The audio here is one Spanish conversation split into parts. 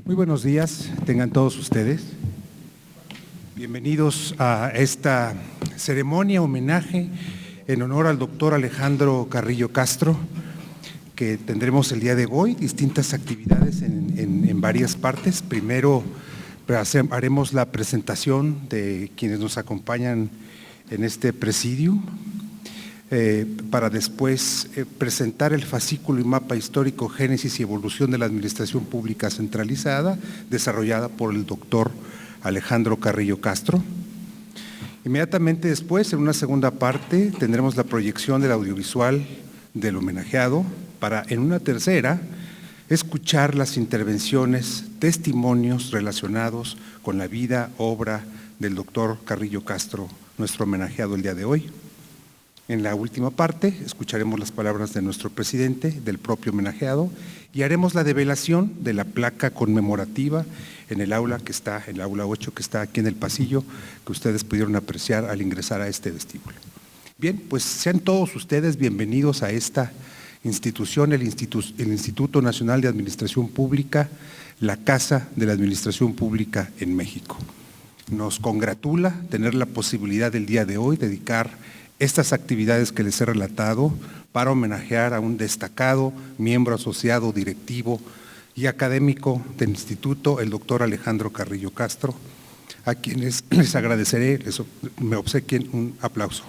Muy buenos días, tengan todos ustedes. Bienvenidos a esta ceremonia, homenaje en honor al doctor Alejandro Carrillo Castro, que tendremos el día de hoy, distintas actividades en varias partes. Primero haremos la presentación de quienes nos acompañan en este presidium, para después presentar el fascículo y mapa histórico Génesis y Evolución de la Administración Pública Centralizada, desarrollada por el doctor Alejandro Carrillo Castro. Inmediatamente después, en una segunda parte, tendremos la proyección del audiovisual del homenajeado, para en una tercera escuchar las intervenciones, testimonios relacionados con la vida, obra del doctor Carrillo Castro, nuestro homenajeado el día de hoy. En la última parte escucharemos las palabras de nuestro presidente, del propio homenajeado, y haremos la develación de la placa conmemorativa en el aula que está, el aula 8, que está aquí en el pasillo, que ustedes pudieron apreciar al ingresar a este vestíbulo. Bien, pues sean todos ustedes bienvenidos a esta institución, el Instituto Nacional de Administración Pública, la Casa de la Administración Pública en México. Nos congratula tener la posibilidad del día de hoy dedicar estas actividades que les he relatado para homenajear a un destacado miembro asociado, directivo y académico del instituto, el doctor Alejandro Carrillo Castro, a quienes les agradeceré, me obsequien un aplauso.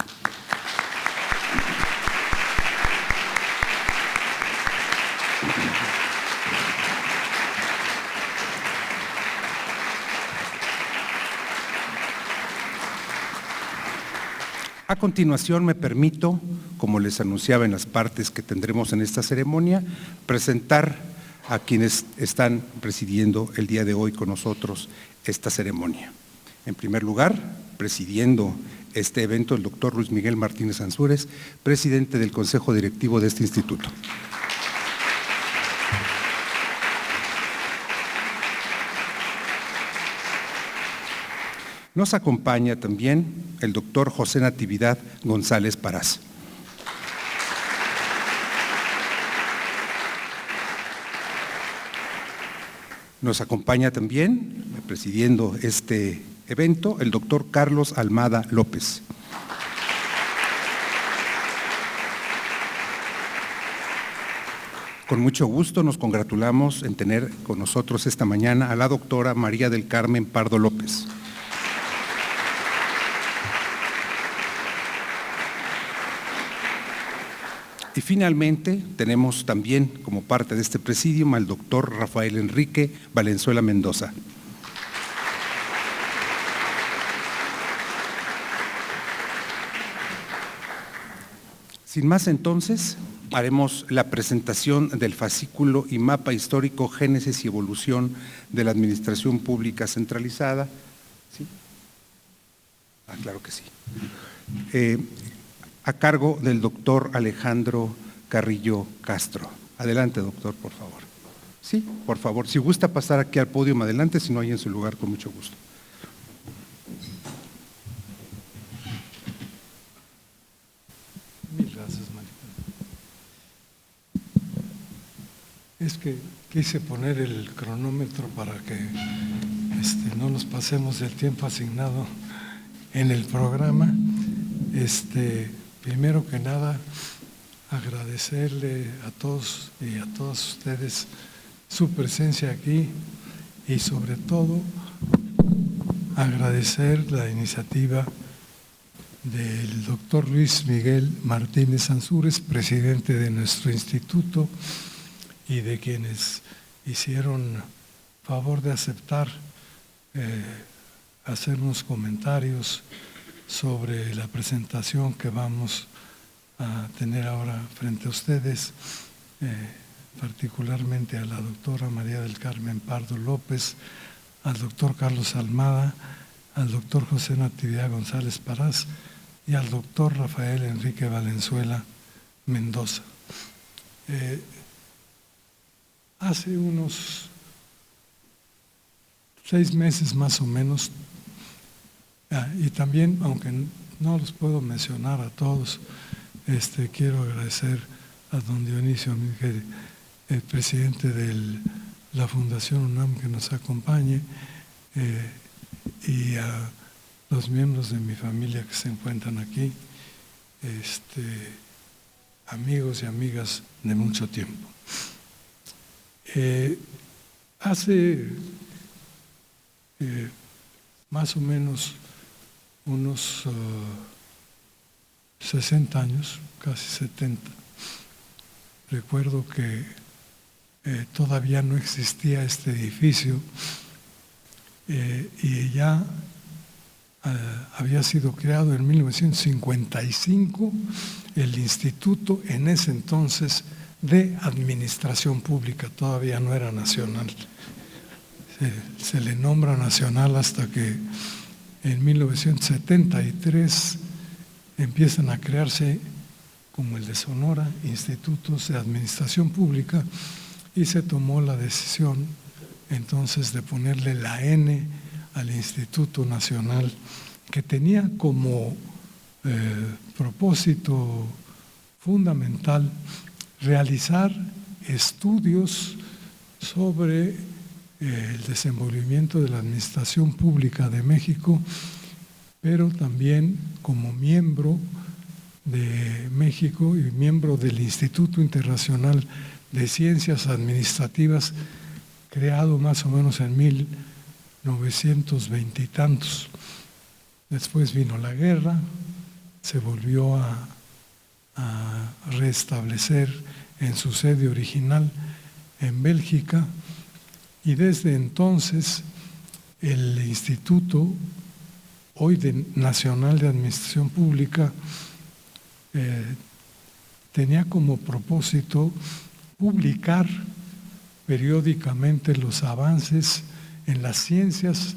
A continuación me permito, como les anunciaba en las partes que tendremos en esta ceremonia, presentar a quienes están presidiendo el día de hoy con nosotros esta ceremonia. En primer lugar, presidiendo este evento, el doctor Luis Miguel Martínez Ansúrez, presidente del Consejo Directivo de este instituto. Nos acompaña también el doctor José Natividad González Parás. Nos acompaña también, presidiendo este evento, el doctor Carlos Almada López. Con mucho gusto nos congratulamos en tener con nosotros esta mañana a la doctora María del Carmen Pardo López. Y finalmente tenemos también como parte de este presidium al doctor Rafael Enrique Valenzuela Mendoza. Sin más entonces, haremos la presentación del fascículo y mapa histórico Génesis y Evolución de la Administración Pública Centralizada. ¿Sí? Claro que sí. A cargo del doctor Alejandro Carrillo Castro. Adelante, doctor, por favor. Sí, por favor, si gusta pasar aquí al podio, adelante, si no, ahí en su lugar, con mucho gusto. Mil gracias, Marita. Es que quise poner el cronómetro para que no nos pasemos del tiempo asignado en el programa. Primero que nada, agradecerle a todos y a todas ustedes su presencia aquí y sobre todo agradecer la iniciativa del doctor Luis Miguel Martínez Ansúrez, presidente de nuestro instituto, y de quienes hicieron favor de aceptar hacer unos comentarios sobre la presentación que vamos a tener ahora frente a ustedes, particularmente a la doctora María del Carmen Pardo López, al doctor Carlos Almada, al doctor José Natividad González Parás y al doctor Rafael Enrique Valenzuela Mendoza. Hace unos 6 meses más o menos, y también, aunque no los puedo mencionar a todos, quiero agradecer a don Dionisio Miguel, el presidente del la Fundación UNAM que nos acompañe y a los miembros de mi familia que se encuentran aquí, amigos y amigas de mucho tiempo. Hace más o menos unos 60 años, casi 70, recuerdo que todavía no existía este edificio y ya había sido creado en 1955 el Instituto, en ese entonces, de Administración Pública, todavía no era nacional. Se le nombra nacional hasta que en 1973 empiezan a crearse, como el de Sonora, institutos de administración pública, y se tomó la decisión entonces de ponerle la N al Instituto Nacional, que tenía como propósito fundamental realizar estudios sobre el desenvolvimiento de la administración pública de México, pero también como miembro de México y miembro del Instituto Internacional de Ciencias Administrativas, creado más o menos en 1920 y tantos. Después vino la guerra, se volvió a restablecer en su sede original en Bélgica, y desde entonces el Instituto hoy Nacional de Administración Pública tenía como propósito publicar periódicamente los avances en las ciencias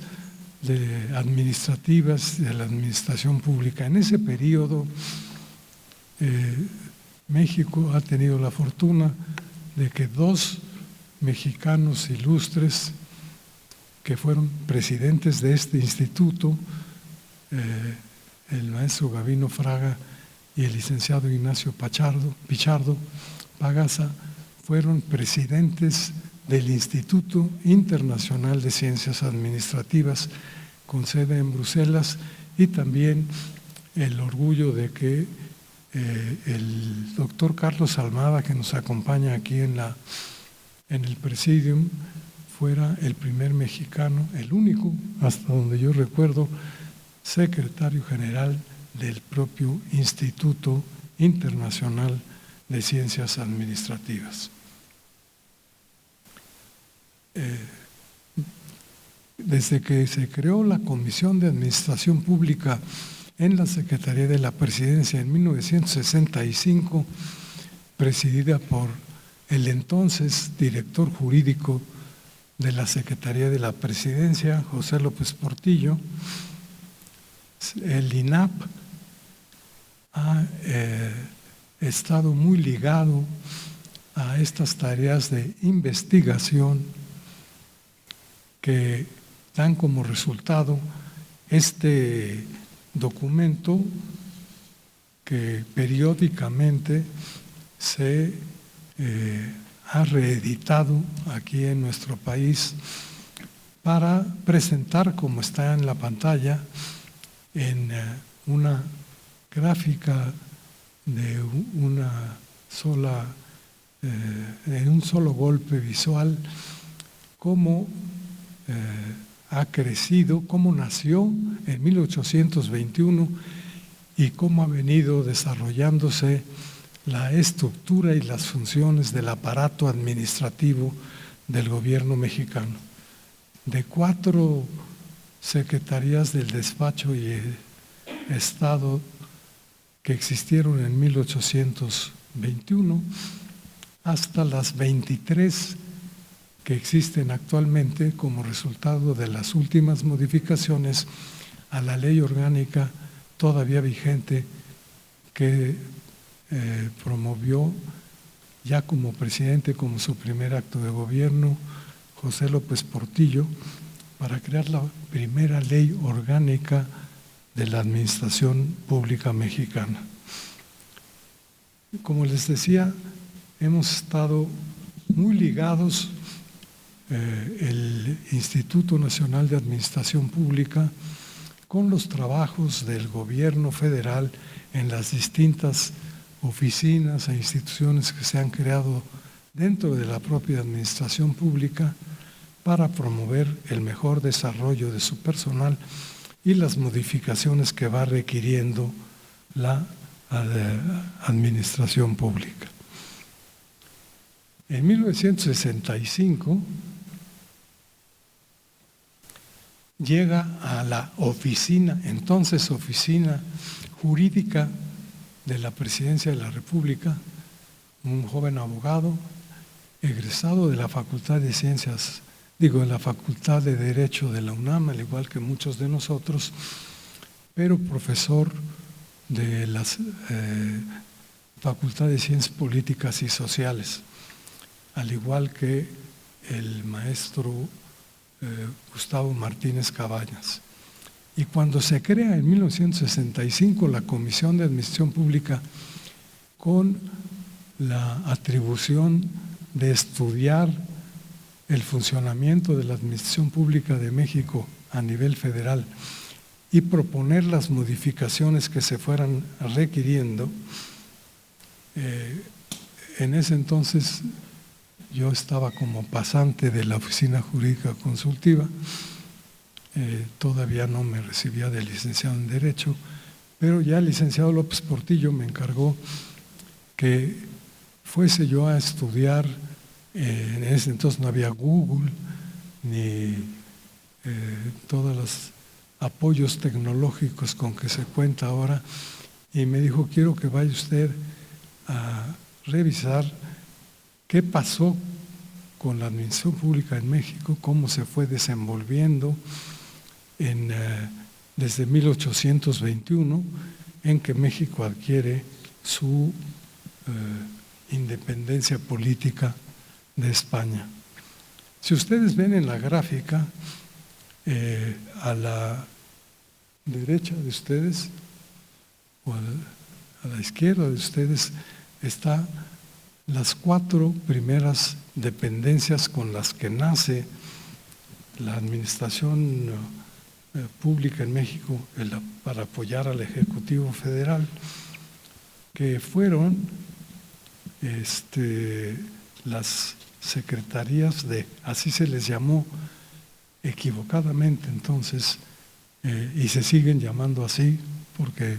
administrativas de la administración pública. En ese periodo, México ha tenido la fortuna de que dos mexicanos ilustres que fueron presidentes de este instituto, el maestro Gabino Fraga y el licenciado Ignacio Pichardo Pagasa, fueron presidentes del Instituto Internacional de Ciencias Administrativas con sede en Bruselas, y también el orgullo de que el doctor Carlos Almada, que nos acompaña aquí en el Presidium, fuera el primer mexicano, el único, hasta donde yo recuerdo, secretario general del propio Instituto Internacional de Ciencias Administrativas. Desde que se creó la Comisión de Administración Pública en la Secretaría de la Presidencia en 1965, presidida por el entonces director jurídico de la Secretaría de la Presidencia, José López Portillo, el INAP ha estado muy ligado a estas tareas de investigación que dan como resultado este documento que periódicamente se ha reeditado aquí en nuestro país para presentar, como está en la pantalla, en una gráfica de una sola, en un solo golpe visual, cómo ha crecido, cómo nació en 1821 y cómo ha venido desarrollándose la estructura y las funciones del aparato administrativo del gobierno mexicano. De 4 secretarías del despacho y Estado que existieron en 1821 hasta las 23 que existen actualmente como resultado de las últimas modificaciones a la ley orgánica todavía vigente que promovió ya como presidente, como su primer acto de gobierno, José López Portillo, para crear la primera ley orgánica de la administración pública mexicana. Como les decía, hemos estado muy ligados el Instituto Nacional de Administración Pública con los trabajos del gobierno federal en las distintas oficinas e instituciones que se han creado dentro de la propia administración pública para promover el mejor desarrollo de su personal y las modificaciones que va requiriendo la administración pública. En 1965 llega a la oficina, entonces Oficina Jurídica de la Presidencia de la República, un joven abogado egresado de la Facultad de Ciencias, de la Facultad de Derecho de la UNAM, al igual que muchos de nosotros, pero profesor de la Facultad de Ciencias Políticas y Sociales, al igual que el maestro Gustavo Martínez Cabañas. Y cuando se crea en 1965 la Comisión de Administración Pública con la atribución de estudiar el funcionamiento de la Administración Pública de México a nivel federal y proponer las modificaciones que se fueran requiriendo, en ese entonces yo estaba como pasante de la Oficina Jurídica Consultiva, todavía no me recibía de licenciado en Derecho, pero ya el licenciado López Portillo me encargó que fuese yo a estudiar. En ese entonces no había Google ni todos los apoyos tecnológicos con que se cuenta ahora, y me dijo: quiero que vaya usted a revisar qué pasó con la administración pública en México, cómo se fue desenvolviendo desde 1821, en que México adquiere su independencia política de España. Si ustedes ven en la gráfica, a la derecha de ustedes o a la izquierda de ustedes está las 4 primeras dependencias con las que nace la administración pública en México para apoyar al Ejecutivo Federal, que fueron las secretarías así se les llamó equivocadamente entonces, y se siguen llamando así porque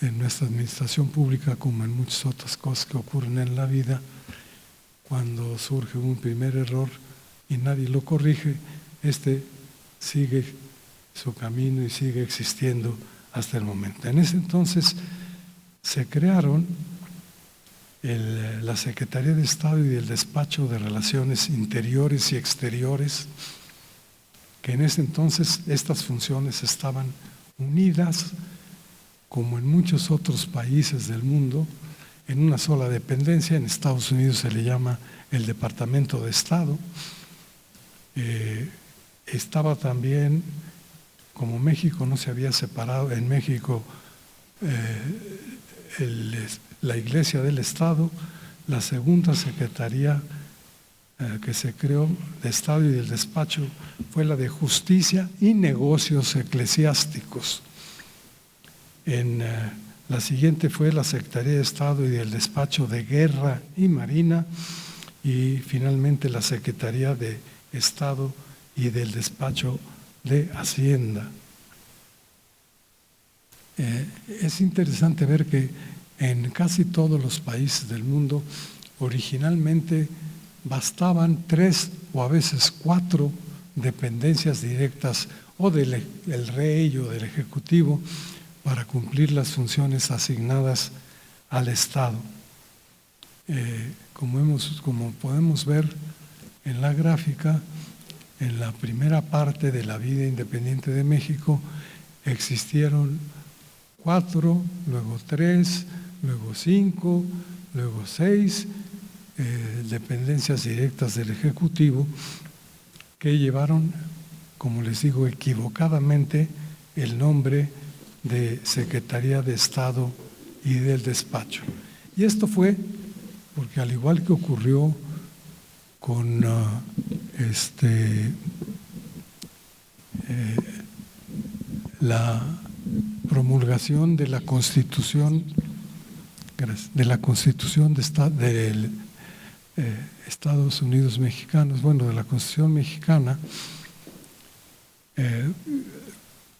en nuestra administración pública, como en muchas otras cosas que ocurren en la vida, cuando surge un primer error y nadie lo corrige, sigue su camino y sigue existiendo hasta el momento. En ese entonces se crearon la Secretaría de Estado y el Despacho de Relaciones Interiores y Exteriores, que en ese entonces estas funciones estaban unidas, como en muchos otros países del mundo, en una sola dependencia. En Estados Unidos se le llama el Departamento de Estado. Estaba también, como México no se había separado, en México la Iglesia del Estado, la segunda secretaría que se creó de Estado y del Despacho fue la de Justicia y Negocios Eclesiásticos. La siguiente fue la Secretaría de Estado y del Despacho de Guerra y Marina, y finalmente la Secretaría de Estado y del Despacho de Hacienda. Es interesante ver que en casi todos los países del mundo originalmente bastaban 3 o a veces 4 dependencias directas o del rey o del ejecutivo para cumplir las funciones asignadas al Estado. Como podemos ver en la gráfica, en la primera parte de la vida independiente de México existieron 4, luego 3, luego 5, luego 6 dependencias directas del Ejecutivo que llevaron, como les digo, equivocadamente el nombre de Secretaría de Estado y del Despacho. Y esto fue porque, al igual que ocurrió con la promulgación de la Constitución de Estados Unidos mexicanos, bueno, de la Constitución mexicana,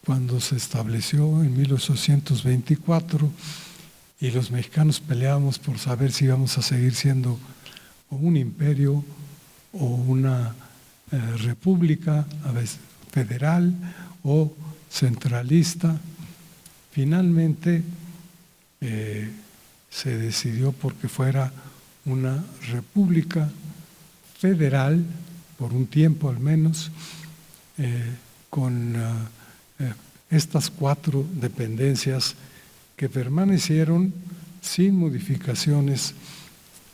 cuando se estableció en 1824 y los mexicanos peleábamos por saber si íbamos a seguir siendo un imperio o una república, a veces federal o centralista. Finalmente se decidió porque fuera una república federal, por un tiempo al menos, con estas 4 dependencias que permanecieron sin modificaciones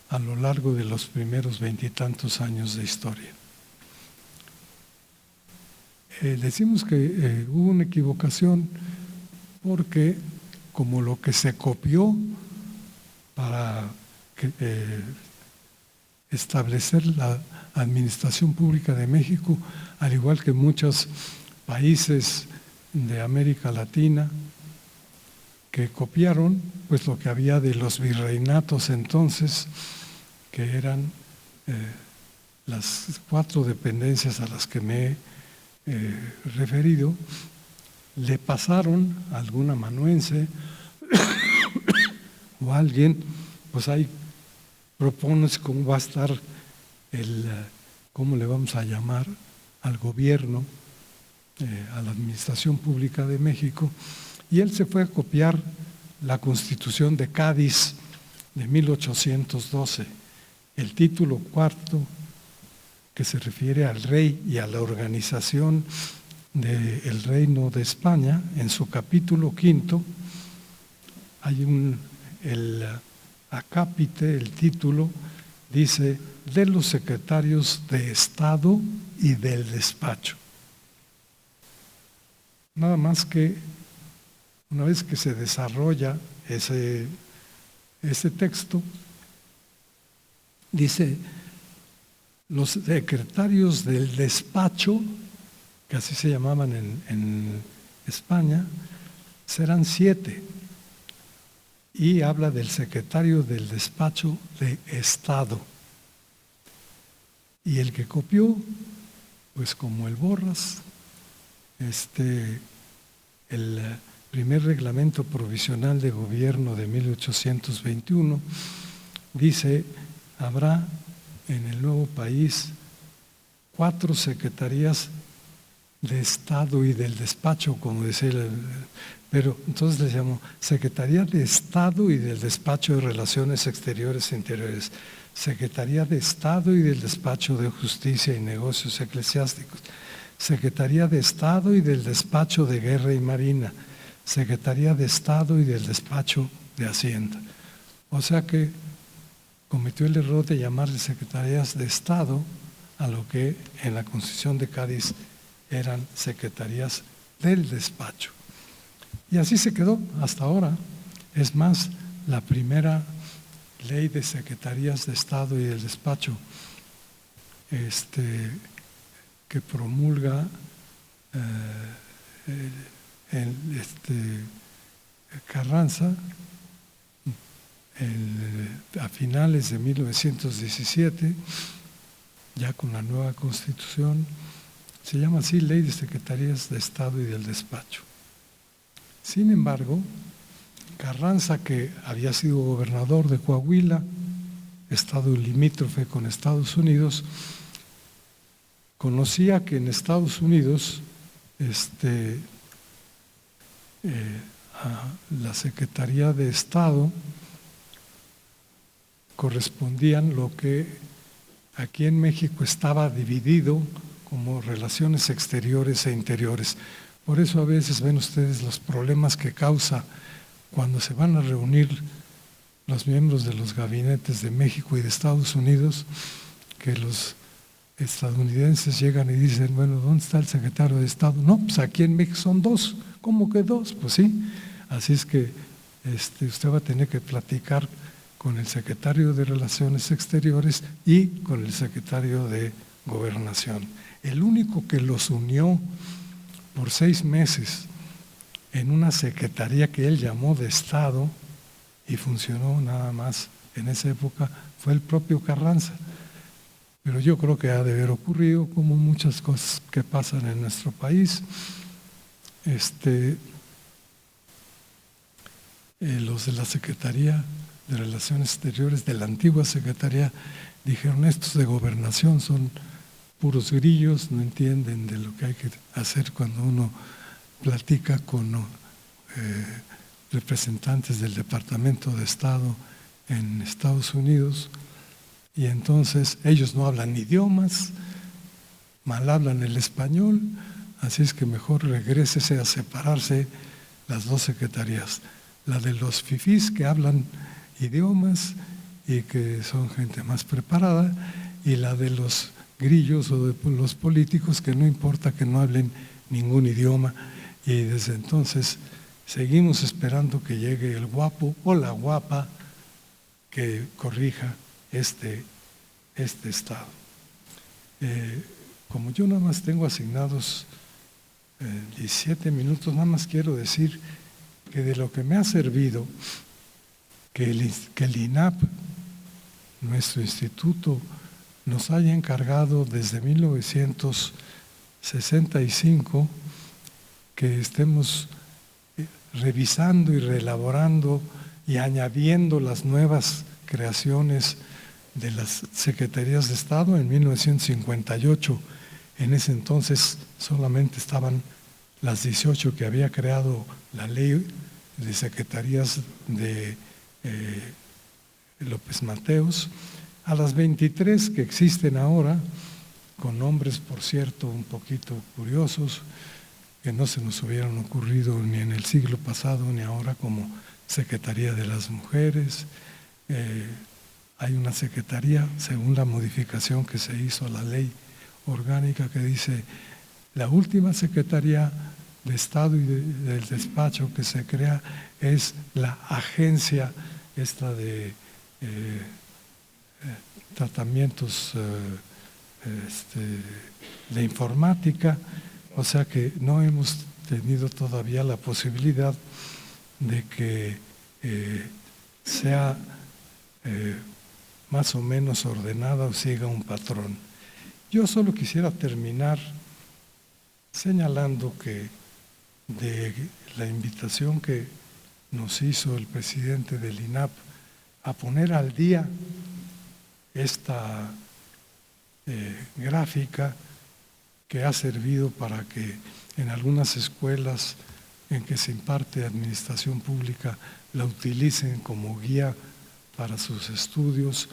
a lo largo de los primeros 20 y tantos años de historia. Decimos que hubo una equivocación porque como lo que se copió para establecer la administración pública de México, al igual que muchos países de América Latina que copiaron pues lo que había de los virreinatos entonces, que eran las 4 dependencias a las que me he referido, le pasaron a algún amanuense o alguien, pues ahí propones cómo va a estar cómo le vamos a llamar al gobierno, a la administración pública de México, y él se fue a copiar la Constitución de Cádiz de 1812, el título 4, que se refiere al rey y a la organización del Reino de España. En su capítulo 5 hay el acápite, el título, dice de los secretarios de Estado y del despacho. Nada más que una vez que se desarrolla ese texto, dice los secretarios del despacho, que así se llamaban en España, serán 7. Y habla del secretario del despacho de Estado. Y el que copió, pues como el Borras, el primer reglamento provisional de gobierno de 1821, dice, habrá en el nuevo país 4 secretarías de Estado y del despacho, como decía pero entonces les llamo Secretaría de Estado y del Despacho de Relaciones Exteriores e Interiores, Secretaría de Estado y del Despacho de Justicia y Negocios Eclesiásticos, Secretaría de Estado y del Despacho de Guerra y Marina, Secretaría de Estado y del Despacho de Hacienda. O sea que cometió el error de llamarle Secretarías de Estado a lo que en la Constitución de Cádiz eran Secretarías del Despacho. Y así se quedó hasta ahora. Es más, la primera ley de secretarías de Estado y del despacho que promulga Carranza a finales de 1917, ya con la nueva Constitución, se llama así Ley de Secretarías de Estado y del Despacho. Sin embargo, Carranza, que había sido gobernador de Coahuila, estado limítrofe con Estados Unidos, conocía que en Estados Unidos a la Secretaría de Estado correspondían lo que aquí en México estaba dividido como relaciones exteriores e interiores. Por eso a veces ven ustedes los problemas que causa cuando se van a reunir los miembros de los gabinetes de México y de Estados Unidos, que los estadounidenses llegan y dicen, bueno, ¿dónde está el secretario de Estado? No, pues aquí en México son 2. ¿Cómo que 2? Pues sí. Así es que usted va a tener que platicar con el secretario de Relaciones Exteriores y con el secretario de Gobernación. El único que los unió por 6 meses en una secretaría que él llamó de Estado y funcionó nada más en esa época fue el propio Carranza. Pero yo creo que ha de haber ocurrido, como muchas cosas que pasan en nuestro país. Los de la Secretaría de Relaciones Exteriores, de la antigua Secretaría, dijeron: estos de Gobernación son puros grillos, no entienden de lo que hay que hacer cuando uno platica con representantes del Departamento de Estado en Estados Unidos. Y entonces ellos no hablan idiomas, mal hablan el español, así es que mejor regrésese a separarse las dos secretarías. La de los fifís, que hablan idiomas y que son gente más preparada, y la de los grillos o de los políticos, que no importa que no hablen ningún idioma. Y desde entonces seguimos esperando que llegue el guapo o la guapa que corrija este estado. Como yo nada más tengo asignados 17 minutos, nada más quiero decir que de lo que me ha servido que el INAP, nuestro instituto, nos haya encargado desde 1965 que estemos revisando y reelaborando y añadiendo las nuevas creaciones de las Secretarías de Estado. En 1958, en ese entonces solamente estaban las 18 que había creado la ley de Secretarías de López Mateos, a las 23 que existen ahora, con nombres, por cierto, un poquito curiosos, que no se nos hubieran ocurrido ni en el siglo pasado ni ahora, como Secretaría de las Mujeres. Hay una secretaría, según la modificación que se hizo a la ley orgánica, que dice: la última secretaría de Estado y del despacho que se crea es la agencia esta de tratamientos de informática. O sea que no hemos tenido todavía la posibilidad de que sea más o menos ordenada o siga un patrón. Yo solo quisiera terminar señalando que de la invitación que nos hizo el presidente del INAP a poner al día esta gráfica, que ha servido para que en algunas escuelas en que se imparte administración pública la utilicen como guía para sus estudios.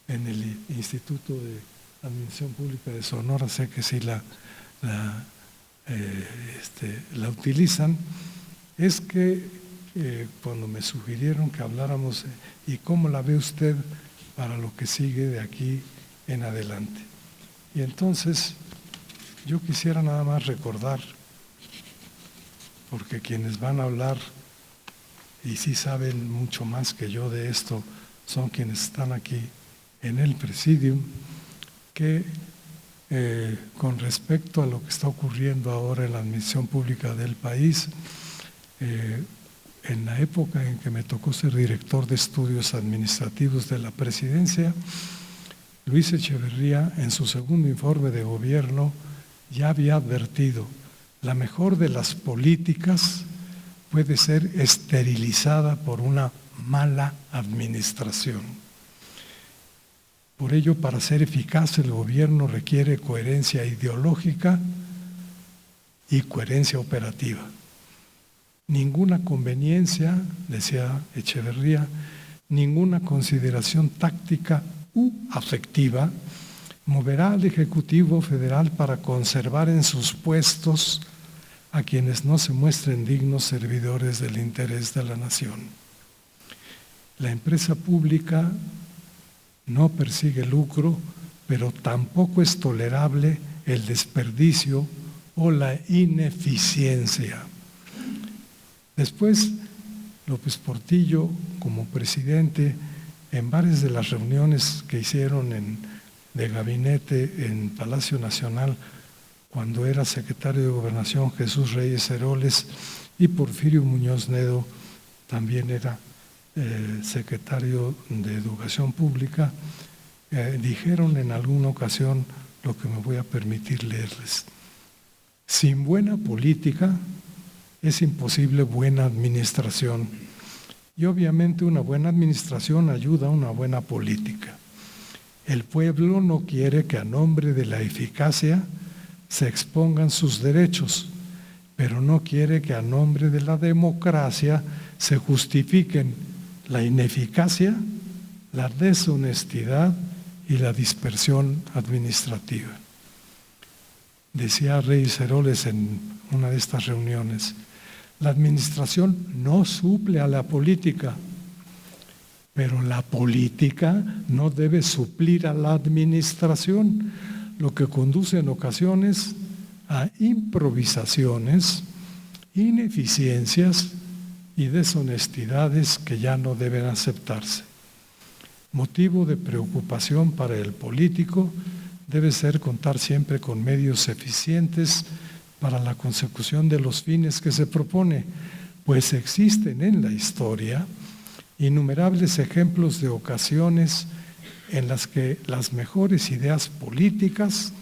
En el Instituto de Administración Pública de Sonora sé que sí la utilizan. Es que cuando me sugirieron que habláramos y cómo la ve usted para lo que sigue de aquí en adelante. Y entonces yo quisiera nada más recordar, porque quienes van a hablar y sí saben mucho más que yo de esto son quienes están aquí en el presidium, que con respecto a lo que está ocurriendo ahora en la administración pública del país, en la época en que me tocó ser director de estudios administrativos de la presidencia, Luis Echeverría, en su segundo informe de gobierno, ya había advertido: la mejor de las políticas puede ser esterilizada por una mala administración. Por ello, para ser eficaz, el gobierno requiere coherencia ideológica y coherencia operativa. Ninguna conveniencia, decía Echeverría, ninguna consideración táctica u afectiva moverá al Ejecutivo Federal para conservar en sus puestos a quienes no se muestren dignos servidores del interés de la nación. La empresa pública no persigue lucro, pero tampoco es tolerable el desperdicio o la ineficiencia. Después, López Portillo, como presidente, en varias de las reuniones que hicieron en de gabinete en Palacio Nacional cuando era secretario de Gobernación Jesús Reyes Heroles, y Porfirio Muñoz Nedo también era secretario de Educación Pública, dijeron en alguna ocasión lo que me voy a permitir leerles. Sin buena política es imposible buena administración, y obviamente una buena administración ayuda a una buena política. El pueblo no quiere que a nombre de la eficacia se expongan sus derechos, pero no quiere que a nombre de la democracia se justifiquen la ineficacia, la deshonestidad y la dispersión administrativa. Decía Reyes Heroles en una de estas reuniones, la administración no suple a la política, pero la política no debe suplir a la administración, lo que conduce en ocasiones a improvisaciones, ineficiencias y deshonestidades que ya no deben aceptarse. Motivo de preocupación para el político debe ser contar siempre con medios eficientes para la consecución de los fines que se propone, pues existen en la historia innumerables ejemplos de ocasiones en las que las mejores ideas políticas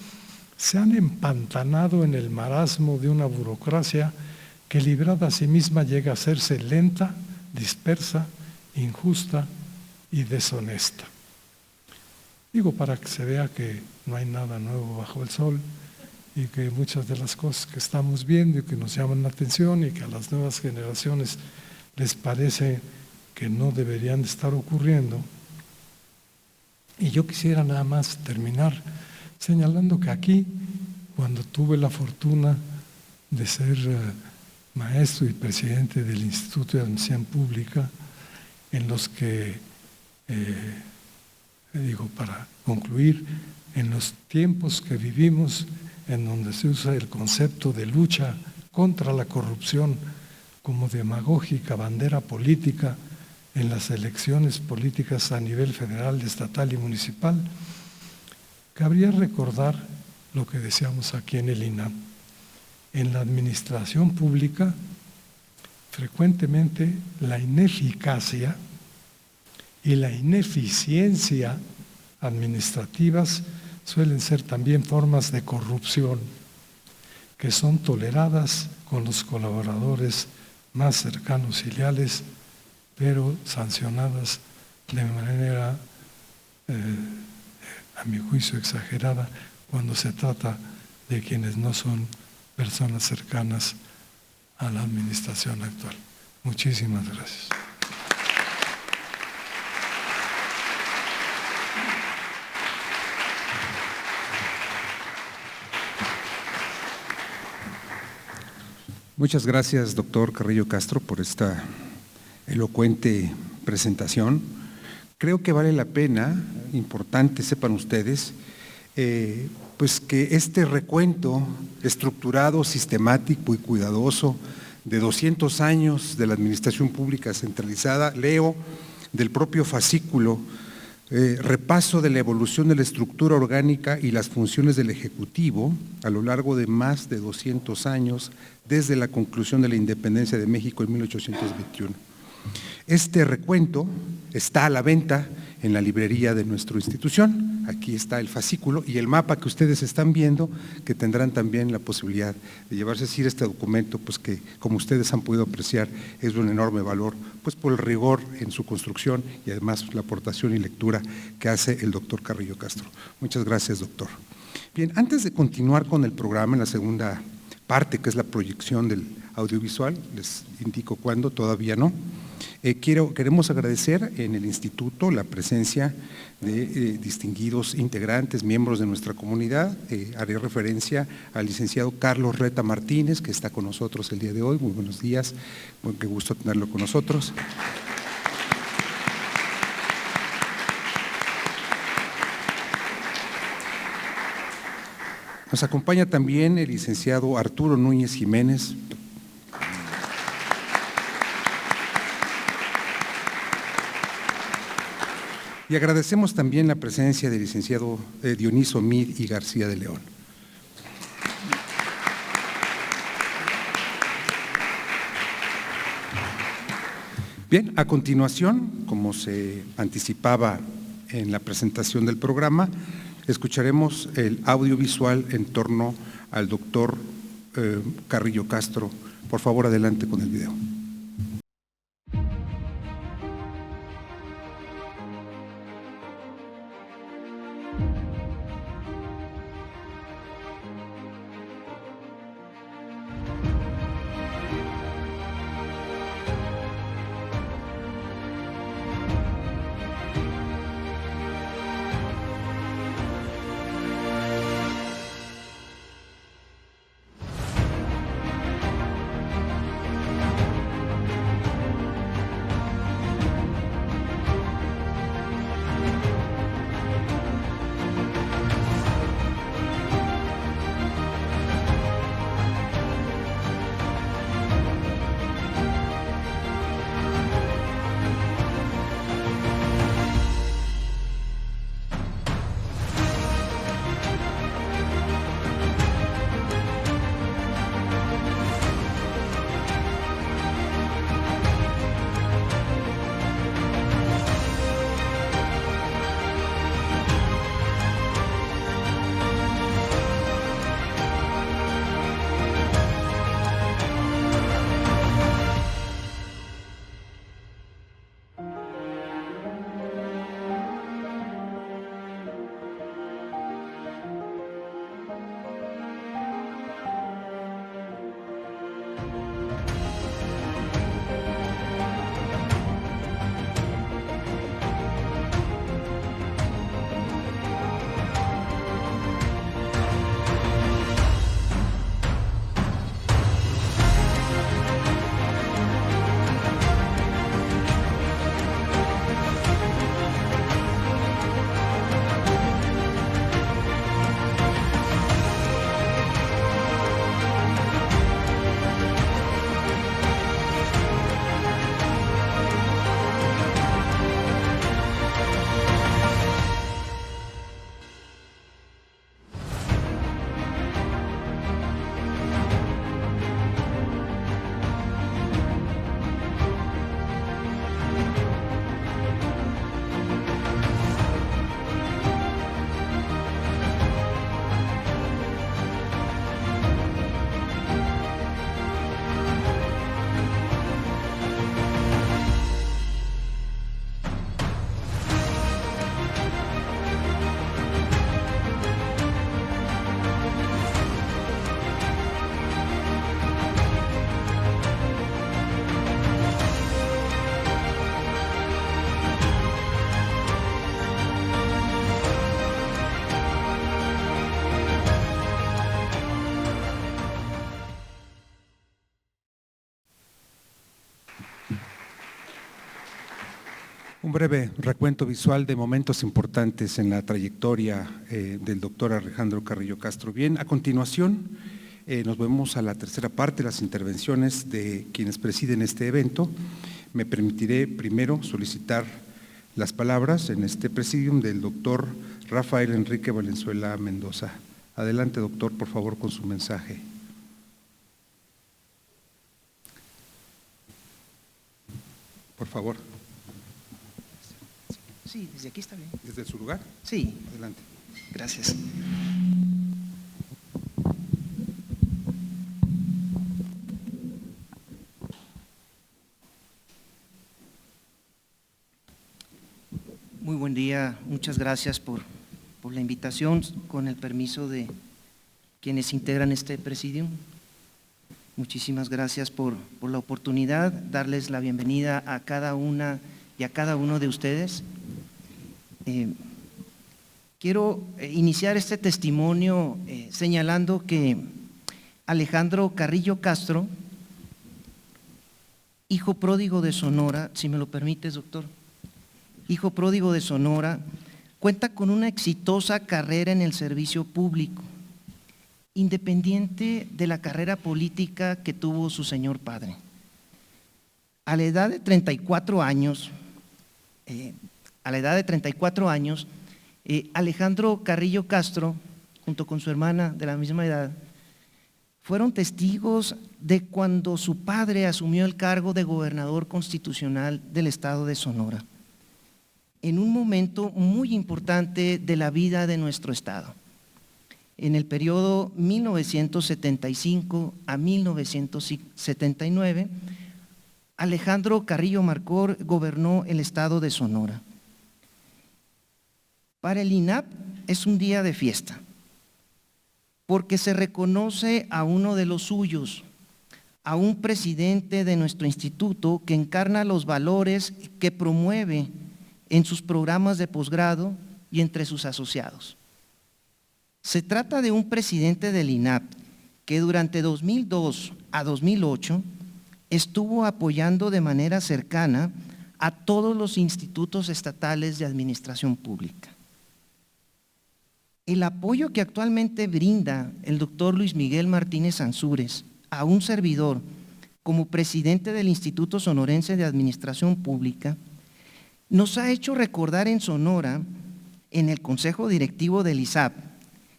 se han empantanado en el marasmo de una burocracia que librada a sí misma llega a hacerse lenta, dispersa, injusta y deshonesta. Digo para que se vea que no hay nada nuevo bajo el sol y que muchas de las cosas que estamos viendo y que nos llaman la atención y que a las nuevas generaciones les parece que no deberían de estar ocurriendo. Y yo quisiera nada más terminar señalando que aquí, cuando tuve la fortuna de ser maestro y presidente del Instituto de Administración Pública, en los que, para concluir, en los tiempos que vivimos, en donde se usa el concepto de lucha contra la corrupción como demagógica bandera política en las elecciones políticas a nivel federal, estatal y municipal, cabría recordar lo que decíamos aquí en el INAM. En la administración pública, frecuentemente la ineficacia y la ineficiencia administrativas suelen ser también formas de corrupción que son toleradas con los colaboradores más cercanos y leales, pero sancionadas de manera, a mi juicio, exagerada cuando se trata de quienes no son personas cercanas a la administración actual. Muchísimas gracias. Muchas gracias, doctor Carrillo Castro, por esta elocuente presentación. Creo que vale la pena, importante, sepan ustedes, pues que este recuento estructurado, sistemático y cuidadoso de 200 años de la administración pública centralizada, leo del propio fascículo, repaso de la evolución de la estructura orgánica y las funciones del Ejecutivo a lo largo de más de 200 años desde la conclusión de la independencia de México en 1821. Este recuento está a la venta en la librería de nuestra institución. Aquí está el fascículo y el mapa que ustedes están viendo, que tendrán también la posibilidad de llevarse. Es decir, este documento, pues que como ustedes han podido apreciar, es de un enorme valor, pues por el rigor en su construcción y además la aportación y lectura que hace el doctor Carrillo Castro. Muchas gracias, doctor. Bien, antes de continuar con el programa en la segunda parte, que es la proyección del audiovisual, les indico cuándo, todavía no. Queremos agradecer en el instituto la presencia de distinguidos integrantes, miembros de nuestra comunidad. Haré referencia al licenciado Carlos Reta Martínez, que está con nosotros el día de hoy. Muy buenos días, qué gusto tenerlo con nosotros. Nos acompaña también el licenciado Arturo Núñez Jiménez. Y agradecemos también la presencia del licenciado Dioniso Mid y García de León. Bien, a continuación, como se anticipaba en la presentación del programa, escucharemos el audiovisual en torno al doctor Carrillo Castro. Por favor, adelante con el video. Un breve recuento visual de momentos importantes en la trayectoria del doctor Alejandro Carrillo Castro. Bien, a continuación nos vemos a la tercera parte, las intervenciones de quienes presiden este evento. Me permitiré primero solicitar las palabras en este presidium del doctor Rafael Enrique Valenzuela Mendoza. Adelante, doctor, por favor, con su mensaje. Por favor. Sí, desde aquí está bien. ¿Desde su lugar? Sí. Adelante. Gracias. Muy buen día, muchas gracias por la invitación, con el permiso de quienes integran este presidium. Muchísimas gracias por la oportunidad, darles la bienvenida a cada una y a cada uno de ustedes. Quiero iniciar este testimonio señalando que Alejandro Carrillo Castro, hijo pródigo de Sonora, si me lo permites, doctor, hijo pródigo de Sonora, cuenta con una exitosa carrera en el servicio público, independiente de la carrera política que tuvo su señor padre. A la edad de 34 años, a la edad de 34 años, Alejandro Carrillo Castro, junto con su hermana de la misma edad, fueron testigos de cuando su padre asumió el cargo de gobernador constitucional del estado de Sonora, en un momento muy importante de la vida de nuestro estado. En el periodo 1975 a 1979, Alejandro Carrillo Marcor gobernó el estado de Sonora. Para el INAP es un día de fiesta, porque se reconoce a uno de los suyos, a un presidente de nuestro instituto que encarna los valores que promueve en sus programas de posgrado y entre sus asociados. Se trata de un presidente del INAP que durante 2002 a 2008 estuvo apoyando de manera cercana a todos los institutos estatales de administración pública. El apoyo que actualmente brinda el doctor Luis Miguel Martínez Ansúrez a un servidor como presidente del Instituto Sonorense de Administración Pública nos ha hecho recordar en Sonora, en el Consejo Directivo del ISAP,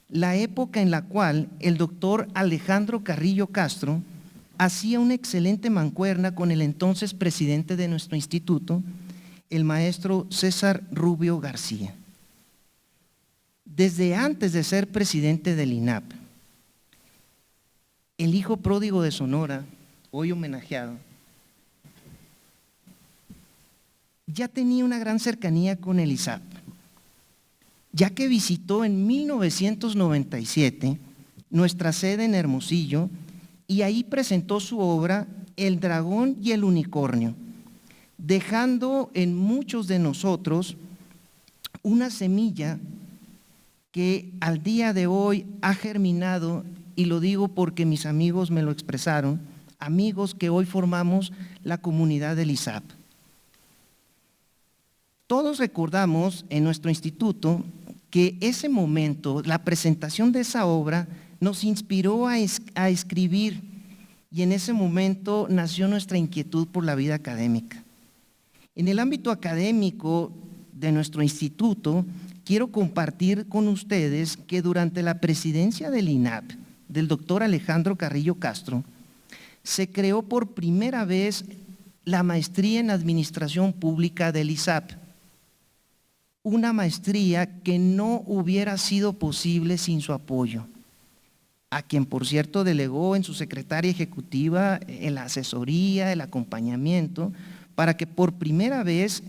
la época en la cual el doctor Alejandro Carrillo Castro hacía una excelente mancuerna con el entonces presidente de nuestro instituto, el maestro César Rubio García. Desde antes de ser presidente del INAP, el hijo pródigo de Sonora, hoy homenajeado, ya tenía una gran cercanía con el ISAP, ya que visitó en 1997 nuestra sede en Hermosillo y ahí presentó su obra El Dragón y el Unicornio, dejando en muchos de nosotros una semilla que al día de hoy ha germinado, y lo digo porque mis amigos me lo expresaron, amigos que hoy formamos la comunidad del ISAP. Todos recordamos en nuestro instituto que ese momento, la presentación de esa obra, nos inspiró a escribir, y en ese momento nació nuestra inquietud por la vida académica. En el ámbito académico de nuestro instituto, quiero compartir con ustedes que durante la presidencia del INAP, del doctor Alejandro Carrillo Castro, se creó por primera vez la maestría en Administración Pública del ISAP, una maestría que no hubiera sido posible sin su apoyo, a quien por cierto delegó en su secretaria ejecutiva la asesoría, el acompañamiento, para que por primera vez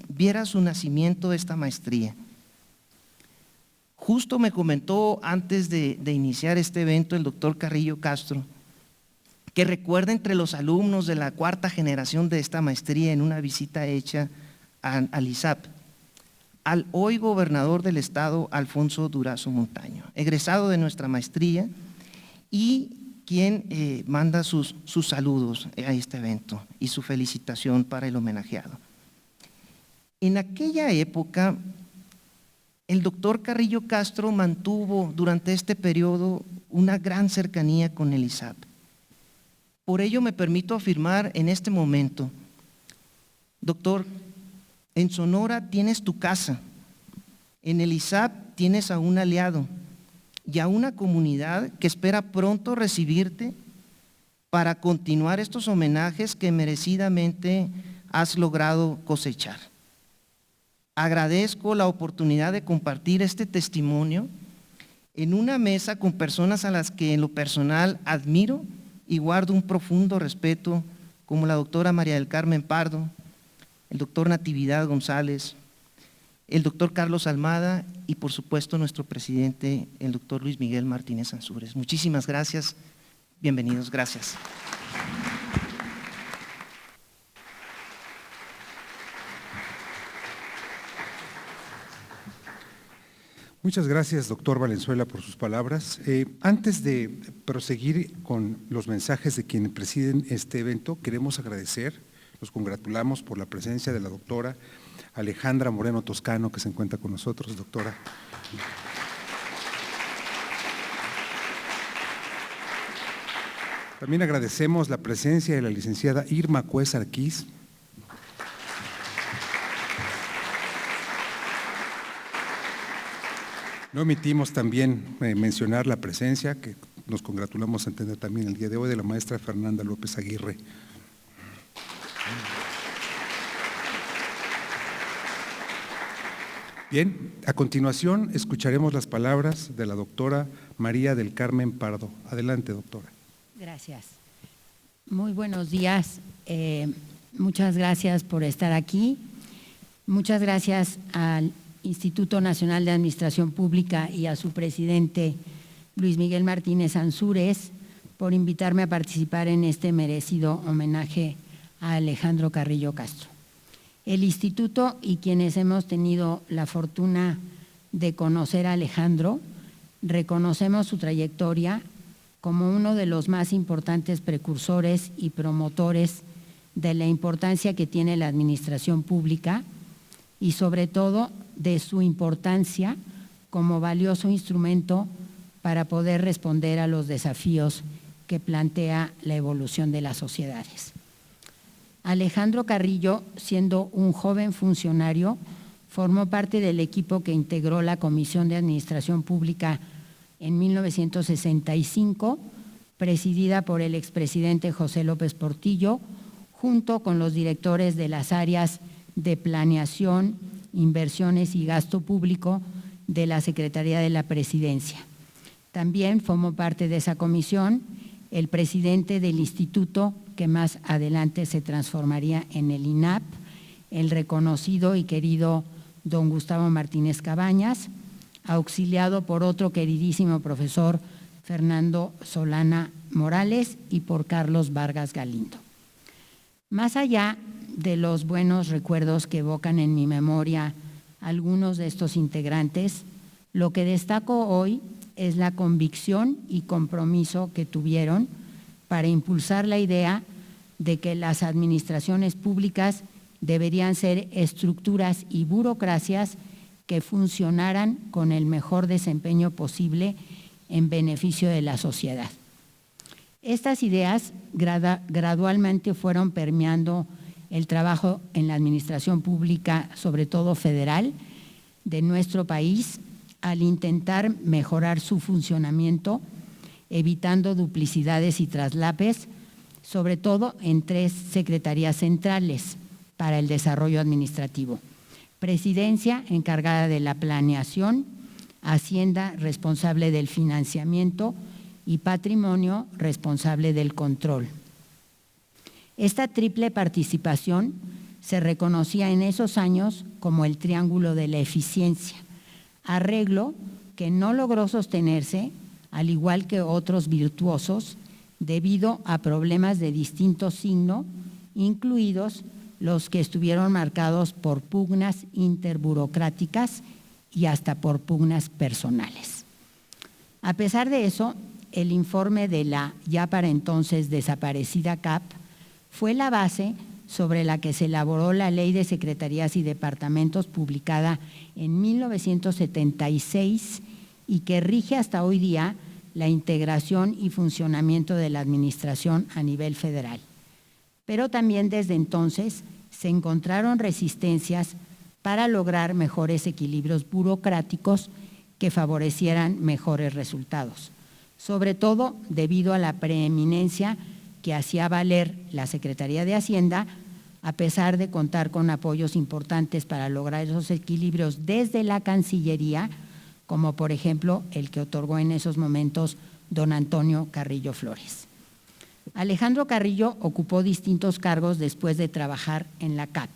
viera su nacimiento esta maestría. Justo me comentó antes de iniciar este evento el doctor Carrillo Castro que recuerda entre los alumnos de la cuarta generación de esta maestría en una visita hecha al ISAP, al hoy gobernador del estado, Alfonso Durazo Montaño, egresado de nuestra maestría y quien manda sus saludos a este evento y su felicitación para el homenajeado. En aquella época, el doctor Carrillo Castro mantuvo durante este periodo una gran cercanía con el ISAP. Por ello me permito afirmar en este momento, doctor, en Sonora tienes tu casa, en el ISAP tienes a un aliado y a una comunidad que espera pronto recibirte para continuar estos homenajes que merecidamente has logrado cosechar. Agradezco la oportunidad de compartir este testimonio en una mesa con personas a las que en lo personal admiro y guardo un profundo respeto, como la doctora María del Carmen Pardo, el doctor Natividad González, el doctor Carlos Almada y por supuesto nuestro presidente, el doctor Luis Miguel Martínez Ansúrez. Muchísimas gracias, bienvenidos, gracias. Muchas gracias, doctor Valenzuela, por sus palabras. Antes de proseguir con los mensajes de quienes presiden este evento, queremos agradecer, nos congratulamos por la presencia de la doctora Alejandra Moreno Toscano, que se encuentra con nosotros, doctora. También agradecemos la presencia de la licenciada Irma Cués Arquiz. No omitimos también mencionar la presencia, que nos congratulamos en tener también el día de hoy, de la maestra Fernanda López Aguirre. Bien, a continuación escucharemos las palabras de la doctora María del Carmen Pardo. Adelante, doctora. Gracias. Muy buenos días. Muchas gracias por estar aquí. Muchas gracias al Instituto Nacional de Administración Pública y a su presidente, Luis Miguel Martínez Ansúrez, por invitarme a participar en este merecido homenaje a Alejandro Carrillo Castro. El instituto y quienes hemos tenido la fortuna de conocer a Alejandro, reconocemos su trayectoria como uno de los más importantes precursores y promotores de la importancia que tiene la administración pública y sobre todo de su importancia como valioso instrumento para poder responder a los desafíos que plantea la evolución de las sociedades. Alejandro Carrillo, siendo un joven funcionario, formó parte del equipo que integró la Comisión de Administración Pública en 1965, presidida por el expresidente José López Portillo, junto con los directores de las áreas de Planeación, Inversiones y Gasto Público de la Secretaría de la Presidencia. También formó parte de esa comisión el presidente del instituto, que más adelante se transformaría en el INAP, el reconocido y querido don Gustavo Martínez Cabañas, auxiliado por otro queridísimo profesor, Fernando Solana Morales, y por Carlos Vargas Galindo. Más allá de los buenos recuerdos que evocan en mi memoria algunos de estos integrantes, lo que destaco hoy es la convicción y compromiso que tuvieron para impulsar la idea de que las administraciones públicas deberían ser estructuras y burocracias que funcionaran con el mejor desempeño posible en beneficio de la sociedad. Estas ideas gradualmente fueron permeando el trabajo en la administración pública, sobre todo federal, de nuestro país, al intentar mejorar su funcionamiento, evitando duplicidades y traslapes, sobre todo en 3 secretarías centrales para el desarrollo administrativo: Presidencia, encargada de la planeación; Hacienda, responsable del financiamiento; y Patrimonio, responsable del control. Esta triple participación se reconocía en esos años como el triángulo de la eficiencia, arreglo que no logró sostenerse, al igual que otros virtuosos, debido a problemas de distinto signo, incluidos los que estuvieron marcados por pugnas interburocráticas y hasta por pugnas personales. A pesar de eso, el informe de la ya para entonces desaparecida CAP fue la base sobre la que se elaboró la Ley de Secretarías y Departamentos, publicada en 1976 y que rige hasta hoy día la integración y funcionamiento de la administración a nivel federal. Pero también desde entonces se encontraron resistencias para lograr mejores equilibrios burocráticos que favorecieran mejores resultados, sobre todo debido a la preeminencia que hacía valer la Secretaría de Hacienda, a pesar de contar con apoyos importantes para lograr esos equilibrios desde la Cancillería, como por ejemplo el que otorgó en esos momentos don Antonio Carrillo Flores. Alejandro Carrillo ocupó distintos cargos después de trabajar en la CAP.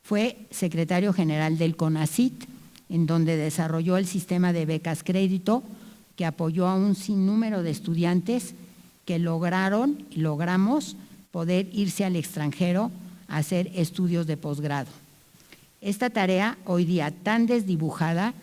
Fue secretario general del CONACYT, en donde desarrolló el sistema de becas crédito que apoyó a un sinnúmero de estudiantes que logramos poder irse al extranjero a hacer estudios de posgrado. Esta tarea, hoy día tan desdibujada,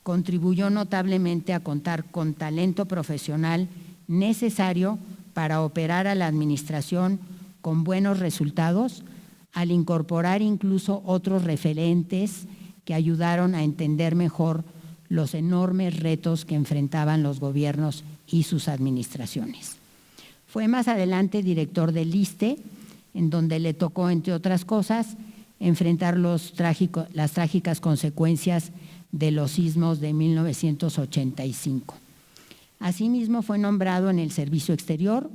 contribuyó notablemente a contar con talento profesional necesario para operar a la administración con buenos resultados, al incorporar incluso otros referentes que ayudaron a entender mejor los enormes retos que enfrentaban los gobiernos y sus administraciones. Fue más adelante director del ISSSTE, en donde le tocó, entre otras cosas, enfrentar las trágicas consecuencias de los sismos de 1985. Asimismo, fue nombrado en el Servicio Exterior,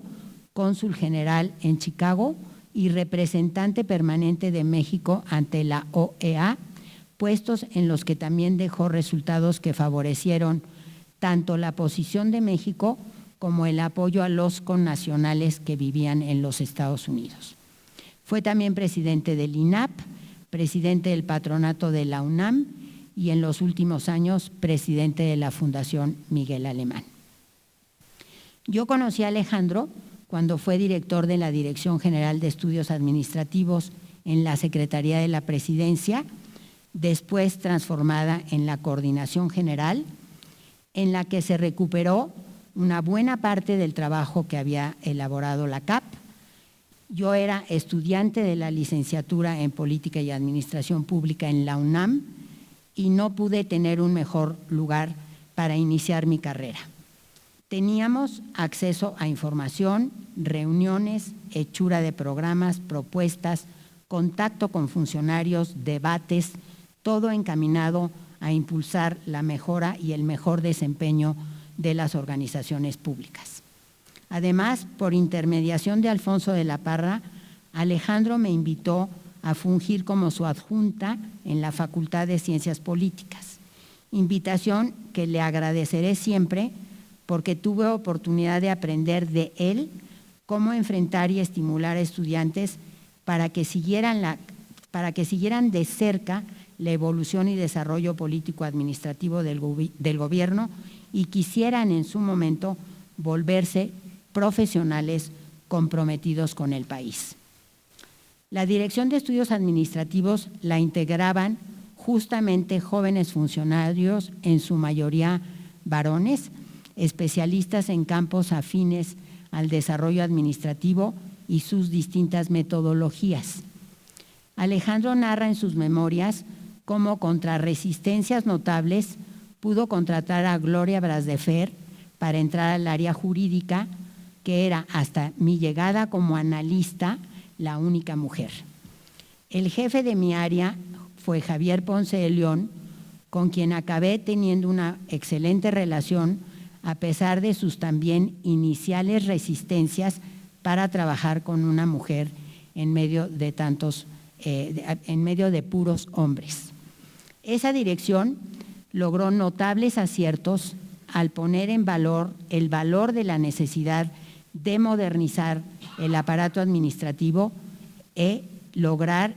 cónsul general en Chicago y representante permanente de México ante la OEA, puestos en los que también dejó resultados que favorecieron tanto la posición de México como el apoyo a los connacionales que vivían en los Estados Unidos. Fue también presidente del INAP, presidente del patronato de la UNAM y en los últimos años presidente de la Fundación Miguel Alemán. Yo conocí a Alejandro cuando fue director de la Dirección General de Estudios Administrativos en la Secretaría de la Presidencia, después transformada en la Coordinación General, en la que se recuperó una buena parte del trabajo que había elaborado la CAP. Yo era estudiante de la licenciatura en Política y Administración Pública en la UNAM y no pude tener un mejor lugar para iniciar mi carrera. Teníamos acceso a información, reuniones, hechura de programas, propuestas, contacto con funcionarios, debates, todo encaminado a impulsar la mejora y el mejor desempeño de las organizaciones públicas. Además, por intermediación de Alfonso de la Parra, Alejandro me invitó a fungir como su adjunta en la Facultad de Ciencias Políticas, invitación que le agradeceré siempre porque tuve oportunidad de aprender de él cómo enfrentar y estimular a estudiantes para que siguieran de cerca la evolución y desarrollo político-administrativo del gobierno y quisieran en su momento volverse profesionales comprometidos con el país. La Dirección de Estudios Administrativos la integraban justamente jóvenes funcionarios, en su mayoría varones, especialistas en campos afines al desarrollo administrativo y sus distintas metodologías. Alejandro narra en sus memorias cómo contra resistencias notables pudo contratar a Gloria Brasdefer para entrar al área jurídica, que era hasta mi llegada como analista la única mujer. El jefe de mi área fue Javier Ponce de León, con quien acabé teniendo una excelente relación a pesar de sus también iniciales resistencias para trabajar con una mujer en medio de puros hombres. Esa dirección logró notables aciertos al poner en valor el valor de la necesidad de modernizar el aparato administrativo e lograr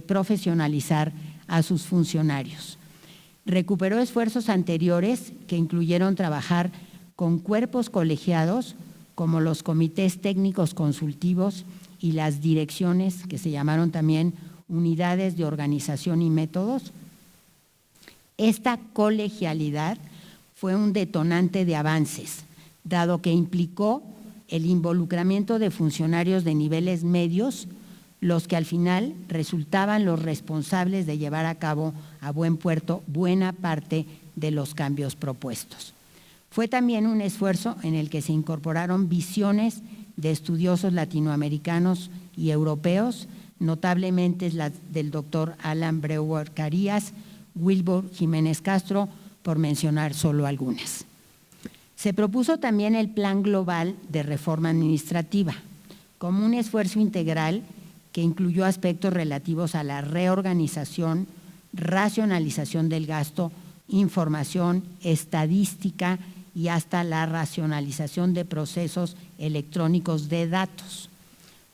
profesionalizar a sus funcionarios. Recuperó esfuerzos anteriores que incluyeron trabajar con cuerpos colegiados como los comités técnicos consultivos y las direcciones, que se llamaron también unidades de organización y métodos. Esta colegialidad fue un detonante de avances, dado que implicó el involucramiento de funcionarios de niveles medios, los que al final resultaban los responsables de llevar a cabo a buen puerto buena parte de los cambios propuestos. Fue también un esfuerzo en el que se incorporaron visiones de estudiosos latinoamericanos y europeos, notablemente las del doctor Alan Breuer Carías, Wilbur Jiménez Castro, por mencionar solo algunas. Se propuso también el Plan Global de Reforma Administrativa, como un esfuerzo integral que incluyó aspectos relativos a la reorganización, racionalización del gasto, información, estadística y hasta la racionalización de procesos electrónicos de datos.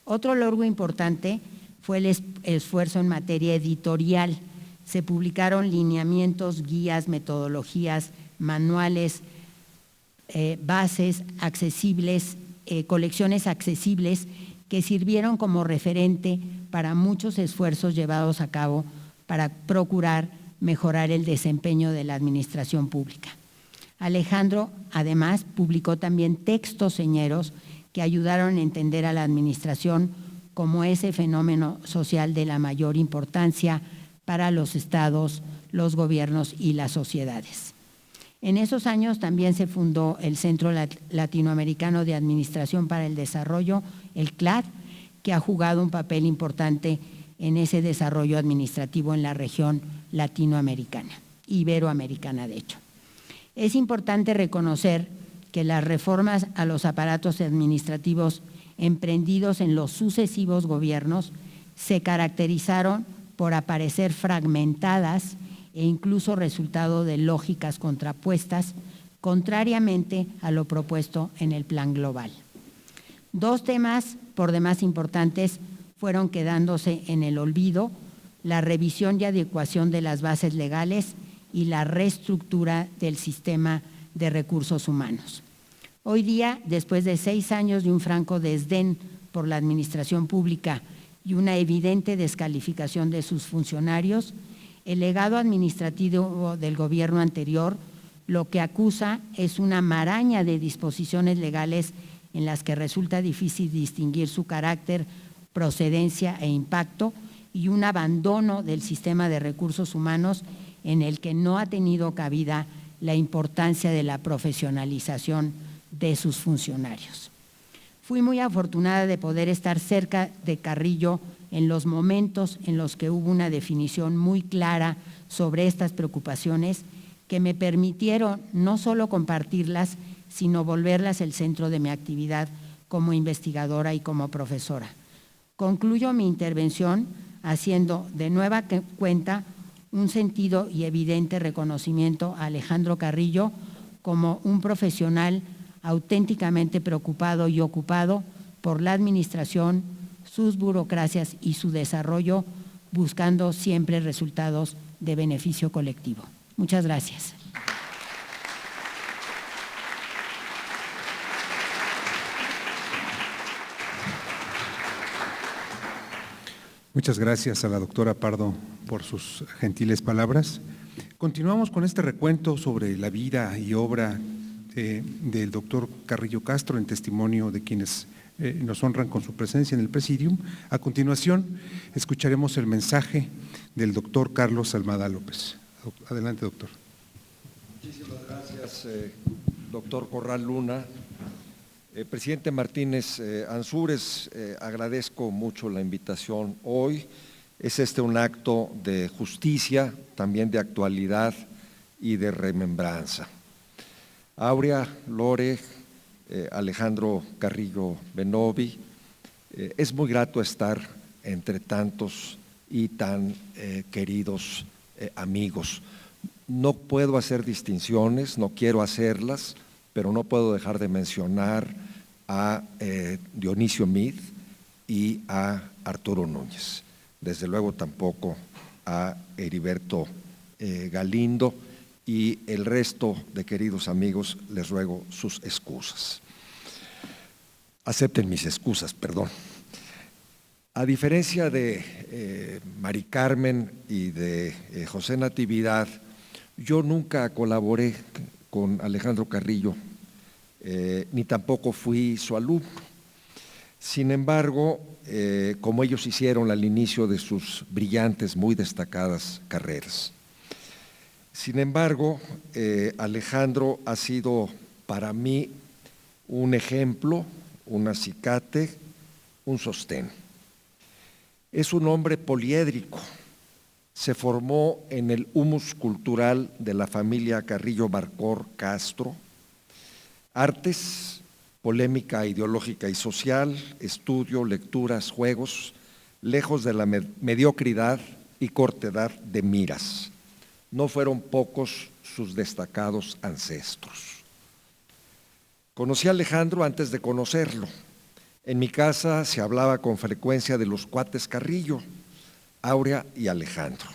Otro logro importante fue el esfuerzo en materia editorial. Se publicaron lineamientos, guías, metodologías, manuales, bases accesibles, colecciones accesibles que sirvieron como referente para muchos esfuerzos llevados a cabo para procurar mejorar el desempeño de la administración pública. Alejandro, además, publicó también textos señeros que ayudaron a entender a la administración como ese fenómeno social de la mayor importancia para los estados, los gobiernos y las sociedades. En esos años también se fundó el Centro Latinoamericano de Administración para el Desarrollo, el CLAD, que ha jugado un papel importante en ese desarrollo administrativo en la región latinoamericana, iberoamericana de hecho. Es importante reconocer que las reformas a los aparatos administrativos emprendidos en los sucesivos gobiernos se caracterizaron por aparecer fragmentadas e incluso resultado de lógicas contrapuestas, contrariamente a lo propuesto en el plan global. Dos temas por demás importantes fueron quedándose en el olvido: la revisión y adecuación de las bases legales y la reestructura del sistema de recursos humanos. Hoy día, después de 6 años de un franco desdén por la administración pública y una evidente descalificación de sus funcionarios, el legado administrativo del gobierno anterior lo que acusa es una maraña de disposiciones legales en las que resulta difícil distinguir su carácter, procedencia e impacto, y un abandono del sistema de recursos humanos en el que no ha tenido cabida la importancia de la profesionalización de sus funcionarios. Fui muy afortunada de poder estar cerca de Carrillo en los momentos en los que hubo una definición muy clara sobre estas preocupaciones que me permitieron no solo compartirlas, sino volverlas el centro de mi actividad como investigadora y como profesora. Concluyo mi intervención haciendo de nueva cuenta un sentido y evidente reconocimiento a Alejandro Carrillo como un profesional auténticamente preocupado y ocupado por la administración, sus burocracias y su desarrollo, buscando siempre resultados de beneficio colectivo. Muchas gracias. Muchas gracias a la doctora Pardo por sus gentiles palabras. Continuamos con este recuento sobre la vida y obra del doctor Carrillo Castro en testimonio de quienes nos honran con su presencia en el Presidium. A continuación, escucharemos el mensaje del doctor Carlos Almada López. Adelante, doctor. Muchísimas gracias, doctor Corral Luna. Presidente Martínez Ansúrez, agradezco mucho la invitación hoy. Es un acto de justicia, también de actualidad y de remembranza. Aurea, Lore, Alejandro Carrillo Benovi, es muy grato estar entre tantos y tan queridos amigos. No puedo hacer distinciones, no quiero hacerlas, pero no puedo dejar de mencionar a Dionisio Meade y a Arturo Núñez. Desde luego tampoco a Heriberto Galindo, y el resto de queridos amigos les ruego sus excusas. Acepten mis excusas, perdón. A diferencia de Mari Carmen y de José Natividad, yo nunca colaboré con Alejandro Carrillo, ni tampoco fui su alumno. Sin embargo, como ellos hicieron al inicio de sus brillantes, muy destacadas carreras. Sin embargo, Alejandro ha sido para mí un ejemplo, un acicate, un sostén. Es un hombre poliédrico. Se formó en el humus cultural de la familia Carrillo Barcor Castro. Artes, polémica ideológica y social, estudio, lecturas, juegos, lejos de la mediocridad y cortedad de miras. No fueron pocos sus destacados ancestros. Conocí a Alejandro antes de conocerlo. En mi casa se hablaba con frecuencia de los cuates Carrillo, Aurea y Alejandro.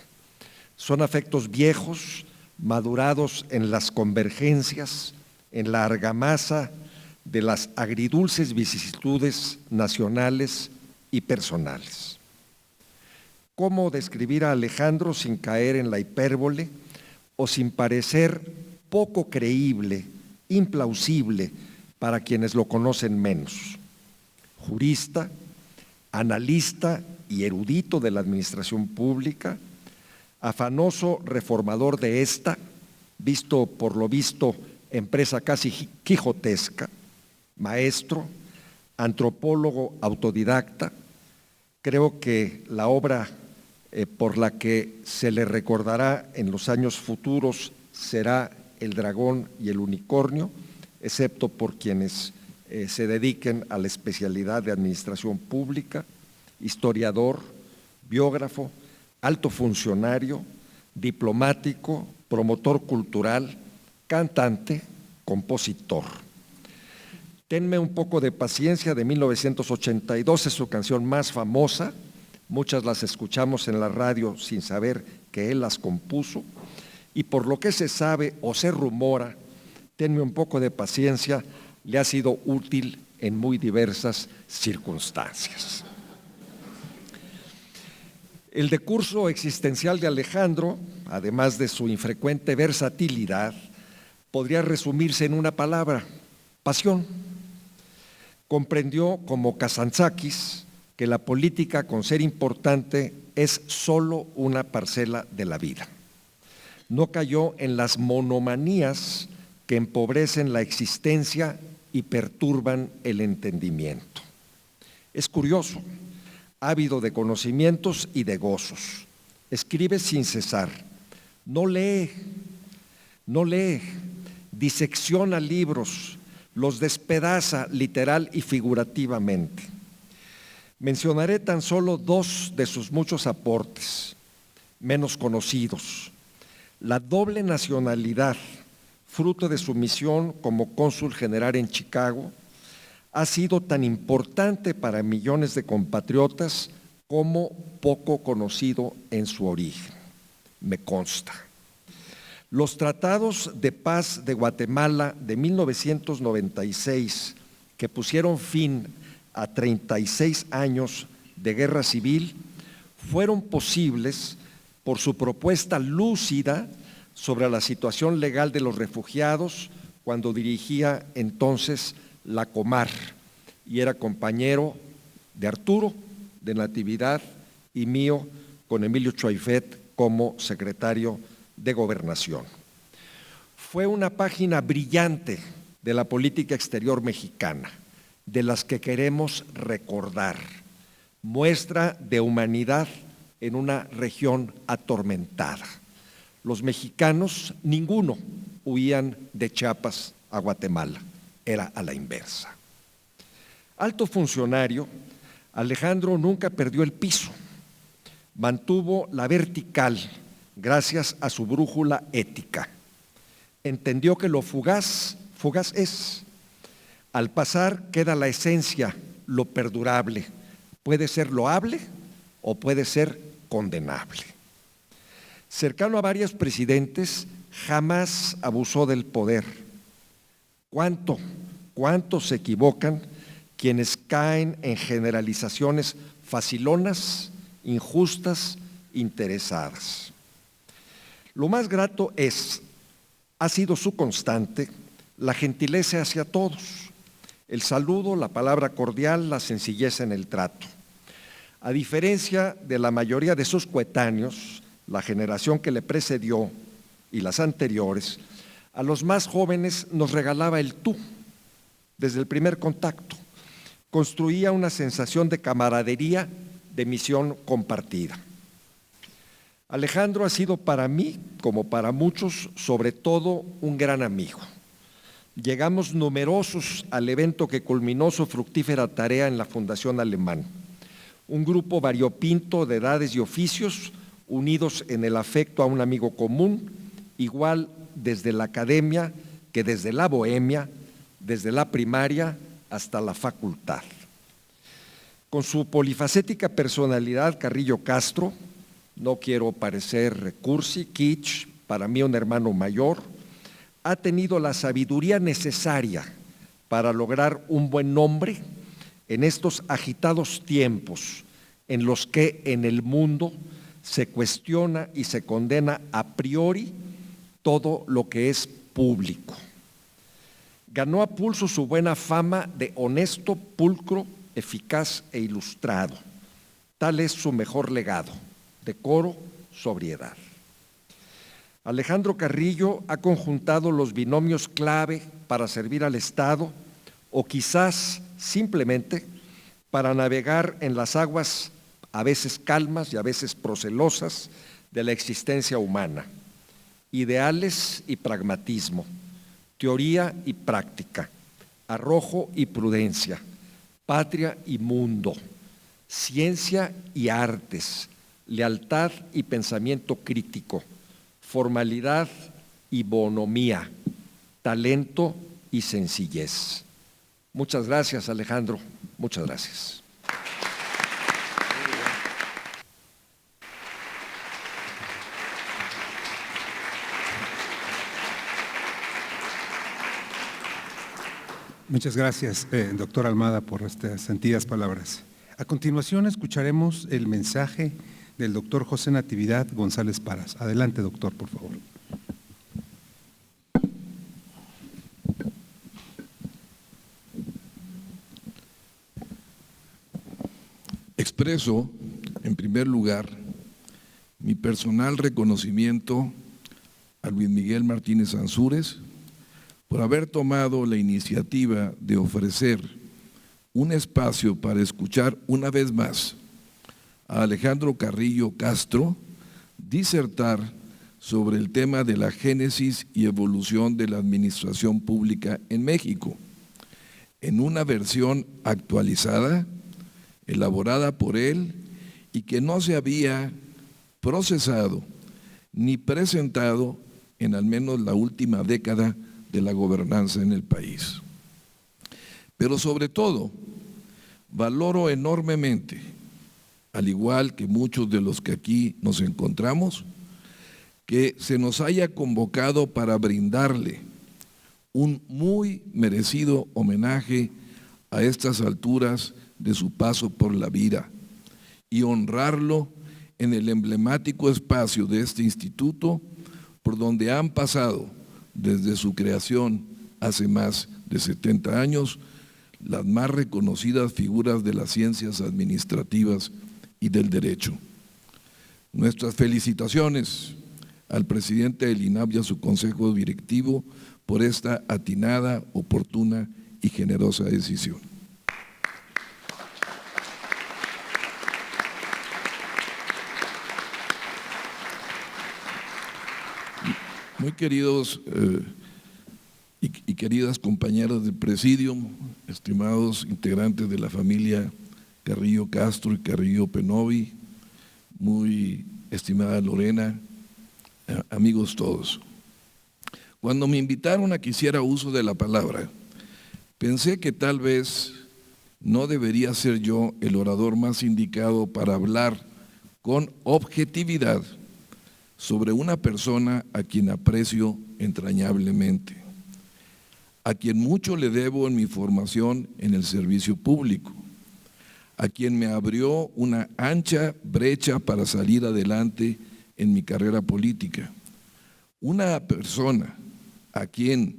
Son afectos viejos, madurados en las convergencias, en la argamasa de las agridulces vicisitudes nacionales y personales. ¿Cómo describir a Alejandro sin caer en la hipérbole o sin parecer poco creíble, implausible para quienes lo conocen menos? Jurista, analista y erudito de la administración pública, afanoso reformador de esta, visto por lo visto empresa casi quijotesca, maestro, antropólogo autodidacta, Creo que la obra por la que se le recordará en los años futuros será El dragón y el unicornio, excepto por quienes se dediquen a la especialidad de administración pública, historiador, biógrafo, alto funcionario, diplomático, promotor cultural, cantante, compositor. Tenme un poco de paciencia, de 1982, es su canción más famosa, muchas las escuchamos en la radio sin saber que él las compuso, y por lo que se sabe o se rumora, tenme un poco de paciencia, le ha sido útil en muy diversas circunstancias. El decurso existencial de Alejandro, además de su infrecuente versatilidad, podría resumirse en una palabra: pasión. Comprendió, como Kazantzakis, que la política, con ser importante, es solo una parcela de la vida. No cayó en las monomanías que empobrecen la existencia y perturban el entendimiento. Es curioso, ávido de conocimientos y de gozos. Escribe sin cesar, no lee, disecciona libros, los despedaza literal y figurativamente. Mencionaré tan solo dos de sus muchos aportes, menos conocidos. La doble nacionalidad, fruto de su misión como cónsul general en Chicago, ha sido tan importante para millones de compatriotas como poco conocido en su origen, me consta. Los tratados de paz de Guatemala de 1996, que pusieron fin a 36 años de guerra civil, fueron posibles por su propuesta lúcida sobre la situación legal de los refugiados cuando dirigía entonces la Comar y era compañero de Arturo, de Natividad y mío con Emilio Choifet como secretario de Gobernación. Fue una página brillante de la política exterior mexicana, de las que queremos recordar, muestra de humanidad en una región atormentada. Los mexicanos, ninguno, huían de Chiapas a Guatemala, era a la inversa. Alto funcionario, Alejandro nunca perdió el piso, mantuvo la vertical gracias a su brújula ética. Entendió que lo fugaz, fugaz es. Al pasar queda la esencia, lo perdurable. Puede ser loable o puede ser condenable. Cercano a varios presidentes, jamás abusó del poder. ¿Cuánto se equivocan quienes caen en generalizaciones facilonas, injustas, interesadas? Lo más grato ha sido su constante, la gentileza hacia todos, el saludo, la palabra cordial, la sencillez en el trato. A diferencia de la mayoría de sus coetáneos, la generación que le precedió y las anteriores, a los más jóvenes nos regalaba el tú desde el primer contacto. Construía una sensación de camaradería, de misión compartida. Alejandro ha sido para mí, como para muchos, sobre todo un gran amigo. Llegamos numerosos al evento que culminó su fructífera tarea en la Fundación Alemán. Un grupo variopinto de edades y oficios, unidos en el afecto a un amigo común, igual desde la academia que desde la bohemia, desde la primaria hasta la facultad. Con su polifacética personalidad, Carrillo Castro, no quiero parecer cursi, kitsch, para mí un hermano mayor, ha tenido la sabiduría necesaria para lograr un buen nombre en estos agitados tiempos en los que en el mundo se cuestiona y se condena a priori todo lo que es público. Ganó a pulso su buena fama de honesto, pulcro, eficaz e ilustrado. Tal es su mejor legado: decoro, sobriedad. Alejandro Carrillo ha conjuntado los binomios clave para servir al Estado o quizás simplemente para navegar en las aguas a veces calmas y a veces procelosas, de la existencia humana. Ideales y pragmatismo, teoría y práctica, arrojo y prudencia, patria y mundo, ciencia y artes, lealtad y pensamiento crítico, formalidad y bonomía, talento y sencillez. Muchas gracias, Alejandro. Muchas gracias. Muchas gracias, doctor Almada, por estas sentidas palabras. A continuación escucharemos el mensaje del doctor José Natividad González Parás. Adelante, doctor, por favor. Expreso, en primer lugar, mi personal reconocimiento a Luis Miguel Martínez Ansúrez por haber tomado la iniciativa de ofrecer un espacio para escuchar una vez más a Alejandro Carrillo Castro disertar sobre el tema de la génesis y evolución de la administración pública en México, en una versión actualizada, elaborada por él y que no se había procesado ni presentado en al menos la última década de la gobernanza en el país. Pero sobre todo, valoro enormemente, al igual que muchos de los que aquí nos encontramos, que se nos haya convocado para brindarle un muy merecido homenaje a estas alturas de su paso por la vida y honrarlo en el emblemático espacio de este instituto por donde han pasado desde su creación hace más de 70 años las más reconocidas figuras de las ciencias administrativas y del derecho. Nuestras felicitaciones al presidente del INAP y a su consejo directivo por esta atinada, oportuna y generosa decisión. Muy queridos y queridas compañeras del Presidium, estimados integrantes de la familia Carrillo Castro y Carrillo Penovi, muy estimada Lorena, amigos todos. Cuando me invitaron a que hiciera uso de la palabra, pensé que tal vez no debería ser yo el orador más indicado para hablar con objetividad sobre una persona a quien aprecio entrañablemente, a quien mucho le debo en mi formación en el servicio público, a quien me abrió una ancha brecha para salir adelante en mi carrera política. Una persona a quien,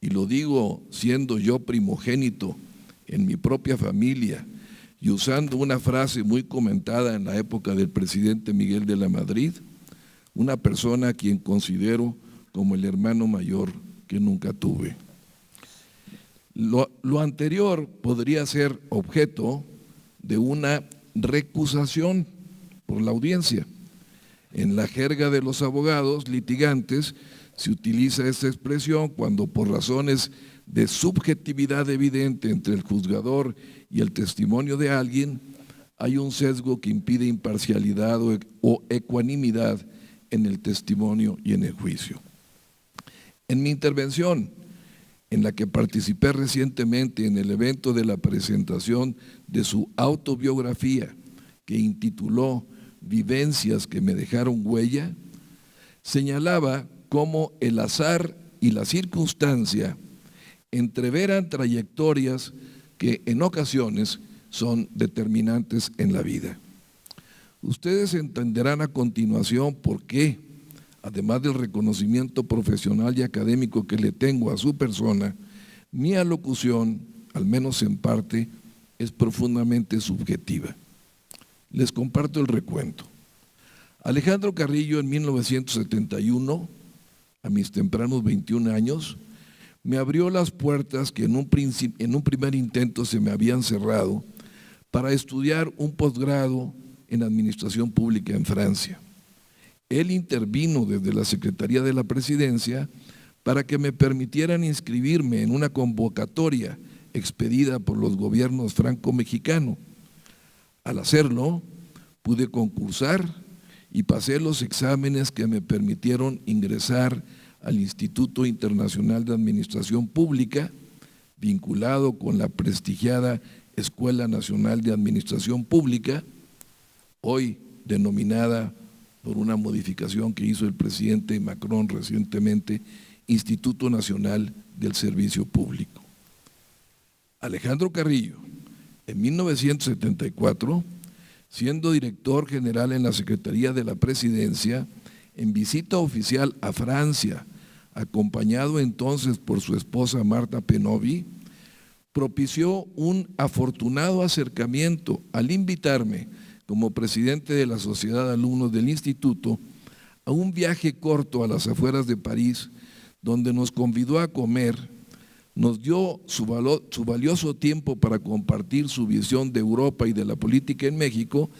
y lo digo siendo yo primogénito en mi propia familia y usando una frase muy comentada en la época del presidente Miguel de la Madrid, una persona a quien considero como el hermano mayor que nunca tuve. Lo anterior podría ser objeto de una recusación por la audiencia. En la jerga de los abogados litigantes se utiliza esta expresión cuando por razones de subjetividad evidente entre el juzgador y el testimonio de alguien hay un sesgo que impide imparcialidad o ecuanimidad en el testimonio y en el juicio. En mi intervención, en la que participé recientemente en el evento de la presentación de su autobiografía que intituló Vivencias que me dejaron huella, señalaba cómo el azar y la circunstancia entreveran trayectorias que en ocasiones son determinantes en la vida. Ustedes entenderán a continuación por qué, además del reconocimiento profesional y académico que le tengo a su persona, mi alocución, al menos en parte, es profundamente subjetiva. Les comparto el recuento. Alejandro Carrillo en 1971, a mis tempranos 21 años, me abrió las puertas que en un primer intento se me habían cerrado para estudiar un posgrado en Administración Pública en Francia. Él intervino desde la Secretaría de la Presidencia para que me permitieran inscribirme en una convocatoria expedida por los gobiernos franco-mexicano. Al hacerlo, pude concursar y pasé los exámenes que me permitieron ingresar al Instituto Internacional de Administración Pública, vinculado con la prestigiada Escuela Nacional de Administración Pública, hoy denominada por una modificación que hizo el presidente Macron recientemente, Instituto Nacional del Servicio Público. Alejandro Carrillo, en 1974, siendo director general en la Secretaría de la Presidencia, en visita oficial a Francia, acompañado entonces por su esposa Marta Penovi, propició un afortunado acercamiento al invitarme como presidente de la Sociedad de Alumnos del Instituto a un viaje corto a las afueras de París, donde nos convidó a comer, nos dio su valioso tiempo para compartir su visión de Europa y de la política en México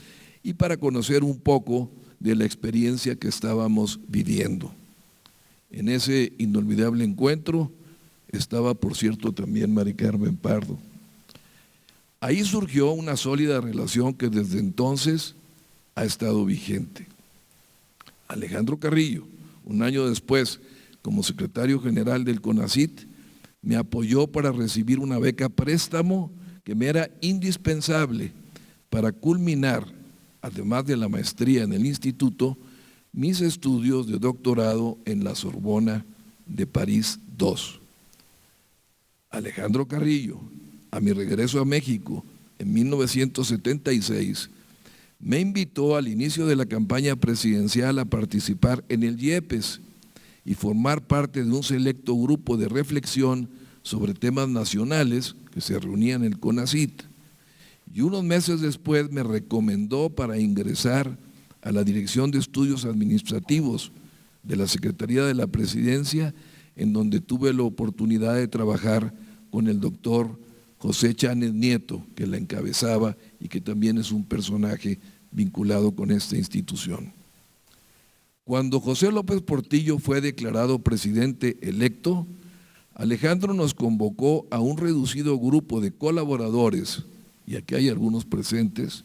y para conocer un poco de la experiencia que estábamos viviendo. En ese inolvidable encuentro estaba, por cierto, también Mari Carmen Pardo. Ahí surgió una sólida relación que desde entonces ha estado vigente. Alejandro Carrillo, un año después, como secretario general del CONACYT, me apoyó para recibir una beca préstamo que me era indispensable para culminar, además de la maestría en el instituto, mis estudios de doctorado en la Sorbona de París II. Alejandro Carrillo, a mi regreso a México en 1976, me invitó al inicio de la campaña presidencial a participar en el IEPES y formar parte de un selecto grupo de reflexión sobre temas nacionales que se reunían en el CONACYT. Y unos meses después me recomendó para ingresar a la Dirección de Estudios Administrativos de la Secretaría de la Presidencia, en donde tuve la oportunidad de trabajar con el doctor José Cháñez Nieto, que la encabezaba y que también es un personaje vinculado con esta institución. Cuando José López Portillo fue declarado presidente electo, Alejandro nos convocó a un reducido grupo de colaboradores, y aquí hay algunos presentes,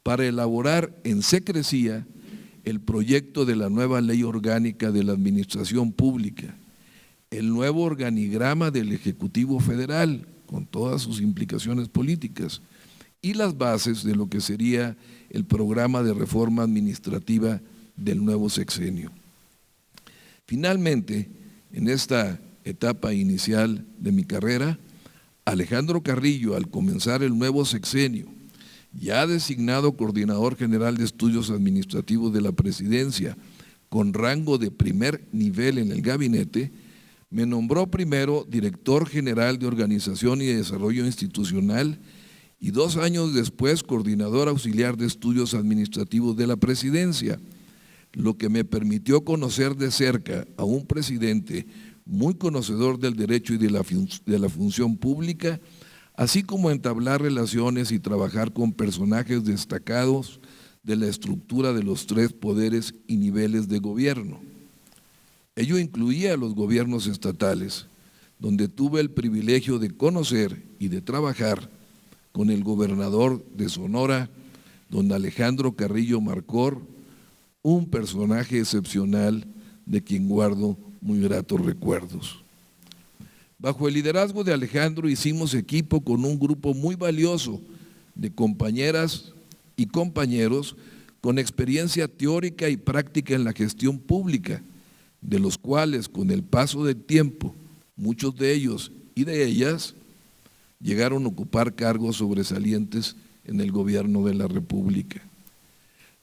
para elaborar en secrecía el proyecto de la nueva ley orgánica de la Administración Pública, el nuevo organigrama del Ejecutivo Federal, con todas sus implicaciones políticas, y las bases de lo que sería el programa de reforma administrativa del nuevo sexenio. Finalmente, en esta etapa inicial de mi carrera, Alejandro Carrillo, al comenzar el nuevo sexenio, ya designado coordinador general de estudios administrativos de la Presidencia, con rango de primer nivel en el gabinete, me nombró primero director general de Organización y Desarrollo Institucional y 2 años después coordinador auxiliar de estudios administrativos de la Presidencia, lo que me permitió conocer de cerca a un presidente muy conocedor del derecho y de la función pública, así como entablar relaciones y trabajar con personajes destacados de la estructura de los 3 poderes y niveles de gobierno. Ello incluía a los gobiernos estatales, donde tuve el privilegio de conocer y de trabajar con el gobernador de Sonora, don Alejandro Carrillo Marcor, un personaje excepcional de quien guardo muy gratos recuerdos. Bajo el liderazgo de Alejandro hicimos equipo con un grupo muy valioso de compañeras y compañeros con experiencia teórica y práctica en la gestión pública, de los cuales con el paso del tiempo, muchos de ellos y de ellas llegaron a ocupar cargos sobresalientes en el gobierno de la República.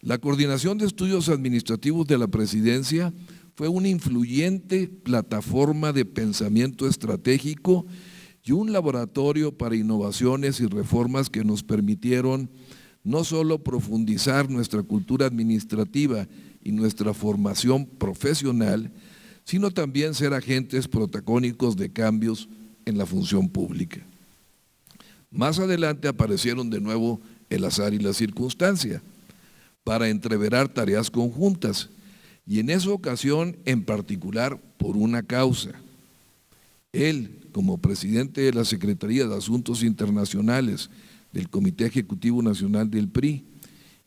La Coordinación de Estudios Administrativos de la Presidencia fue una influyente plataforma de pensamiento estratégico y un laboratorio para innovaciones y reformas que nos permitieron no solo profundizar nuestra cultura administrativa y nuestra formación profesional, sino también ser agentes protagónicos de cambios en la función pública. Más adelante aparecieron de nuevo el azar y la circunstancia. para entreverar tareas conjuntas, y en esa ocasión en particular por una causa. Él, como presidente de la Secretaría de Asuntos Internacionales del Comité Ejecutivo Nacional del PRI,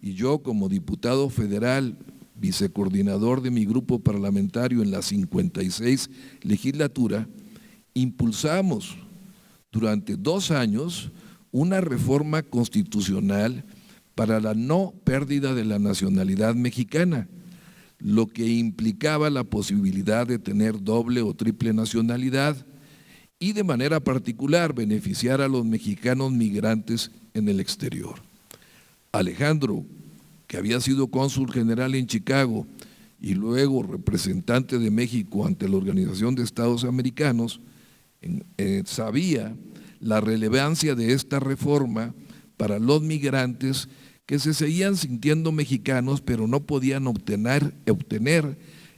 y yo como diputado federal, vicecoordinador de mi grupo parlamentario en la 56 legislatura, impulsamos durante 2 años una reforma constitucional para la no pérdida de la nacionalidad mexicana, lo que implicaba la posibilidad de tener doble o triple nacionalidad y de manera particular beneficiar a los mexicanos migrantes en el exterior. Alejandro, que había sido cónsul general en Chicago y luego representante de México ante la Organización de Estados Americanos, sabía la relevancia de esta reforma para los migrantes que se seguían sintiendo mexicanos, pero no podían obtener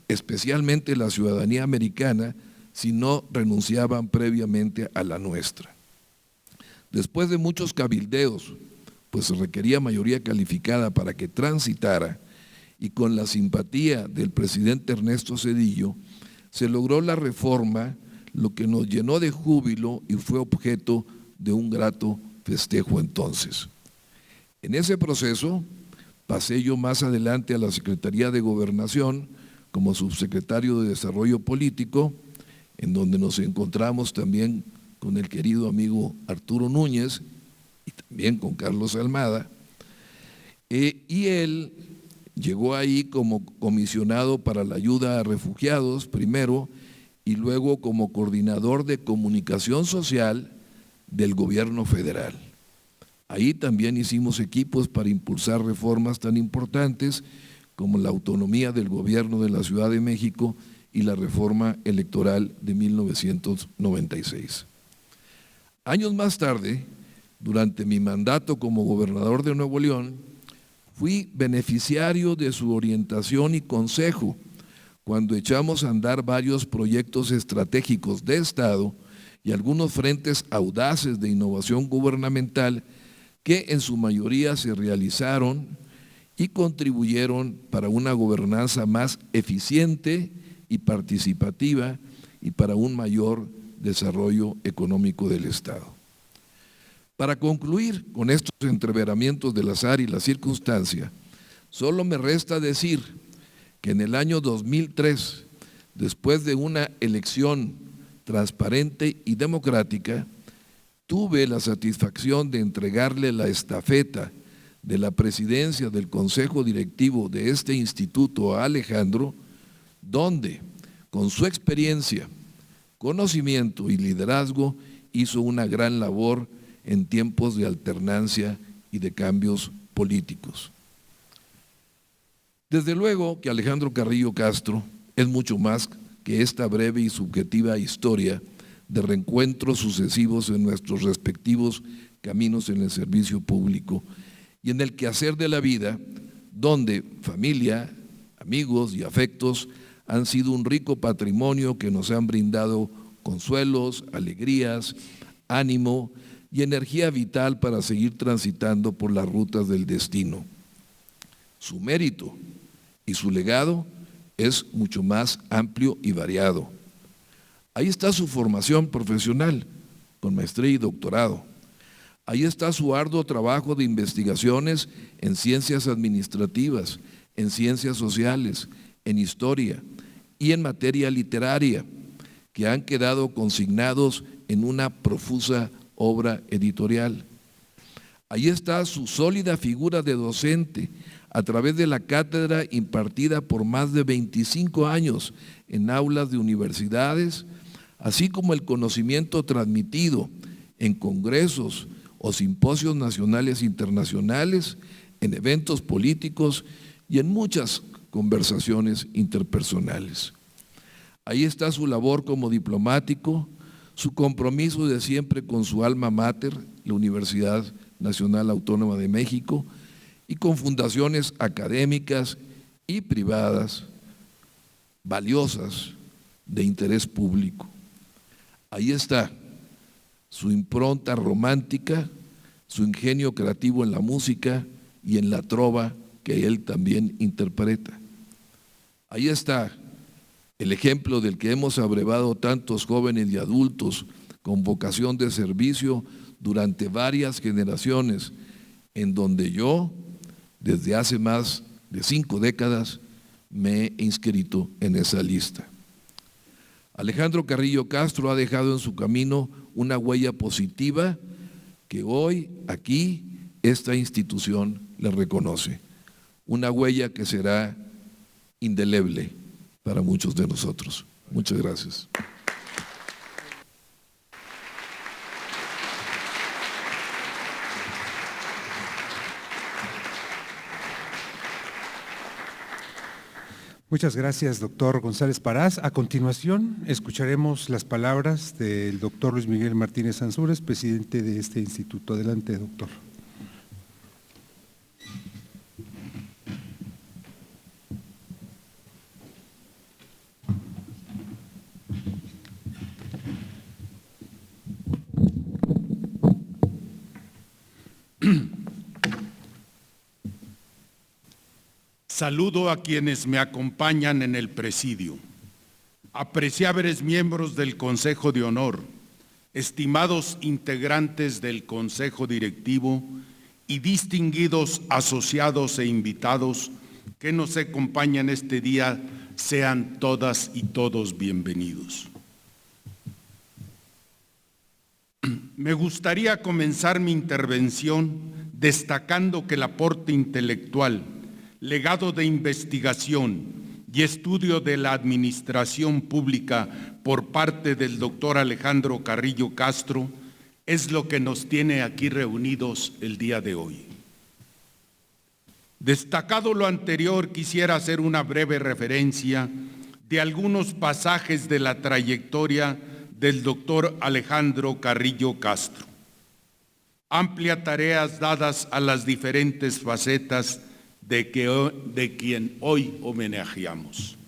especialmente la ciudadanía americana si no renunciaban previamente a la nuestra. Después de muchos cabildeos, pues se requería mayoría calificada para que transitara, y con la simpatía del presidente Ernesto Zedillo, se logró la reforma, lo que nos llenó de júbilo y fue objeto de un grato festejo entonces. En ese proceso pasé yo más adelante a la Secretaría de Gobernación como subsecretario de Desarrollo Político, en donde nos encontramos también con el querido amigo Arturo Núñez y también con Carlos Almada, y él llegó ahí como comisionado para la ayuda a refugiados primero y luego como coordinador de comunicación social del gobierno federal. Ahí también hicimos equipos para impulsar reformas tan importantes como la autonomía del gobierno de la Ciudad de México y la reforma electoral de 1996. Años más tarde, durante mi mandato como gobernador de Nuevo León, fui beneficiario de su orientación y consejo cuando echamos a andar varios proyectos estratégicos de Estado y algunos frentes audaces de innovación gubernamental que en su mayoría se realizaron y contribuyeron para una gobernanza más eficiente y participativa y para un mayor desarrollo económico del Estado. Para concluir con estos entreveramientos del azar y la circunstancia, solo me resta decir que en el año 2003, después de una elección transparente y democrática, tuve la satisfacción de entregarle la estafeta de la presidencia del Consejo Directivo de este instituto a Alejandro, donde, con su experiencia, conocimiento y liderazgo, hizo una gran labor en tiempos de alternancia y de cambios políticos. Desde luego que Alejandro Carrillo Castro es mucho más que esta breve y subjetiva historia de reencuentros sucesivos en nuestros respectivos caminos en el servicio público y en el quehacer de la vida, donde familia, amigos y afectos han sido un rico patrimonio que nos han brindado consuelos, alegrías, ánimo y energía vital para seguir transitando por las rutas del destino. Su mérito y su legado es mucho más amplio y variado. Ahí está su formación profesional, con maestría y doctorado. Ahí está su arduo trabajo de investigaciones en ciencias administrativas, en ciencias sociales, en historia y en materia literaria, que han quedado consignados en una profusa obra editorial. Ahí está su sólida figura de docente a través de la cátedra impartida por más de 25 años en aulas de universidades, así como el conocimiento transmitido en congresos o simposios nacionales e internacionales, en eventos políticos y en muchas conversaciones interpersonales. Ahí está su labor como diplomático, su compromiso de siempre con su alma mater, la Universidad Nacional Autónoma de México, y con fundaciones académicas y privadas valiosas de interés público. Ahí está su impronta romántica, su ingenio creativo en la música y en la trova que él también interpreta. Ahí está el ejemplo del que hemos abrevado tantos jóvenes y adultos con vocación de servicio durante varias generaciones, en donde yo, desde hace más de 5 décadas, me he inscrito en esa lista. Alejandro Carrillo Castro ha dejado en su camino una huella positiva que hoy aquí esta institución le reconoce, una huella que será indeleble para muchos de nosotros. Muchas gracias. Muchas gracias, doctor González Parás. A continuación, escucharemos las palabras del doctor Luis Miguel Martínez Ansúrez, presidente de este instituto. Adelante, doctor. Saludo a quienes me acompañan en el presidio, apreciables miembros del Consejo de Honor, estimados integrantes del Consejo Directivo y distinguidos asociados e invitados que nos acompañan este día, sean todas y todos bienvenidos. Me gustaría comenzar mi intervención destacando que el aporte intelectual, legado de investigación y estudio de la administración pública por parte del doctor Alejandro Carrillo Castro es lo que nos tiene aquí reunidos el día de hoy. Destacado lo anterior, quisiera hacer una breve referencia de algunos pasajes de la trayectoria del doctor Alejandro Carrillo Castro. Amplia tareas dadas a las diferentes facetas de quien hoy homenajeamos.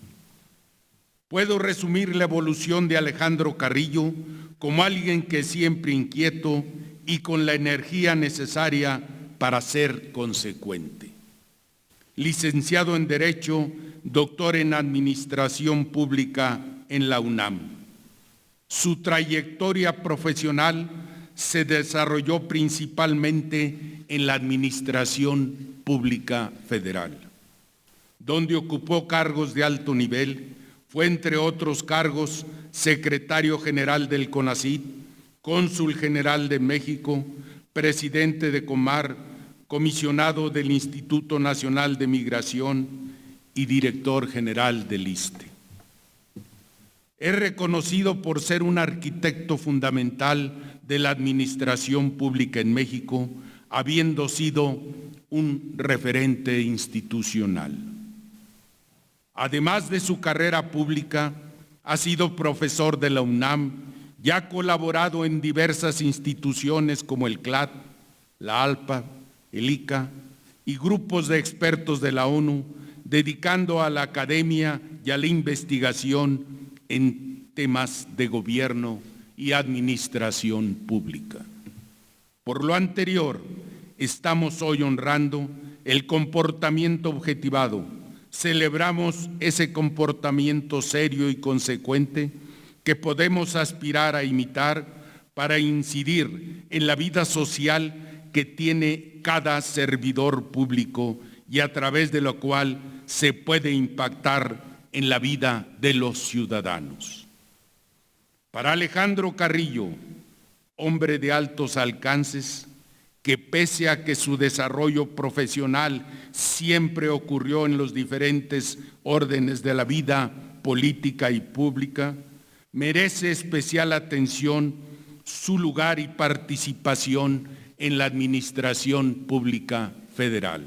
Puedo resumir la evolución de Alejandro Carrillo como alguien que siempre inquieto y con la energía necesaria para ser consecuente. Licenciado en Derecho, doctor en Administración Pública en la UNAM. Su trayectoria profesional se desarrolló principalmente en la Administración Pública Federal, donde ocupó cargos de alto nivel. Fue, entre otros cargos, secretario general del CONACYT, cónsul general de México, presidente de Comar, comisionado del Instituto Nacional de Migración y director general del ISSSTE. Es reconocido por ser un arquitecto fundamental de la administración pública en México, habiendo sido un referente institucional. Además de su carrera pública, ha sido profesor de la UNAM y ha colaborado en diversas instituciones como el CLAD, la ALPA, el ICA y grupos de expertos de la ONU, dedicando a la academia y a la investigación en temas de gobierno y administración pública. Por lo anterior, estamos hoy honrando el comportamiento objetivado. Celebramos ese comportamiento serio y consecuente que podemos aspirar a imitar para incidir en la vida social que tiene cada servidor público y a través de lo cual se puede impactar en la vida de los ciudadanos. Para Alejandro Carrillo, hombre de altos alcances, que pese a que su desarrollo profesional siempre ocurrió en los diferentes órdenes de la vida política y pública, merece especial atención su lugar y participación en la administración pública federal.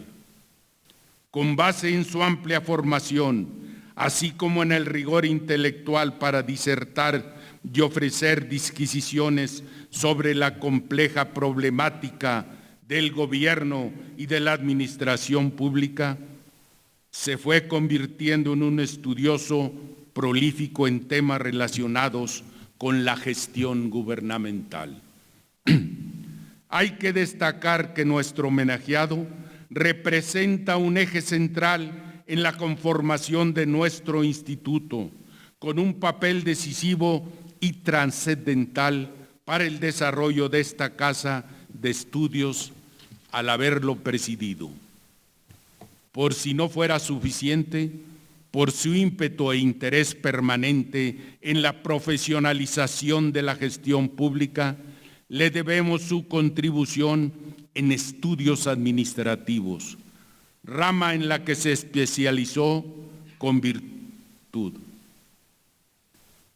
Con base en su amplia formación, así como en el rigor intelectual para disertar y ofrecer disquisiciones sobre la compleja problemática del gobierno y de la administración pública, se fue convirtiendo en un estudioso prolífico en temas relacionados con la gestión gubernamental. Hay que destacar que nuestro homenajeado representa un eje central en la conformación de nuestro instituto, con un papel decisivo y trascendental para el desarrollo de esta casa de estudios al haberlo presidido. Por si no fuera suficiente, por su ímpetu e interés permanente en la profesionalización de la gestión pública, le debemos su contribución en estudios administrativos, rama en la que se especializó con virtud.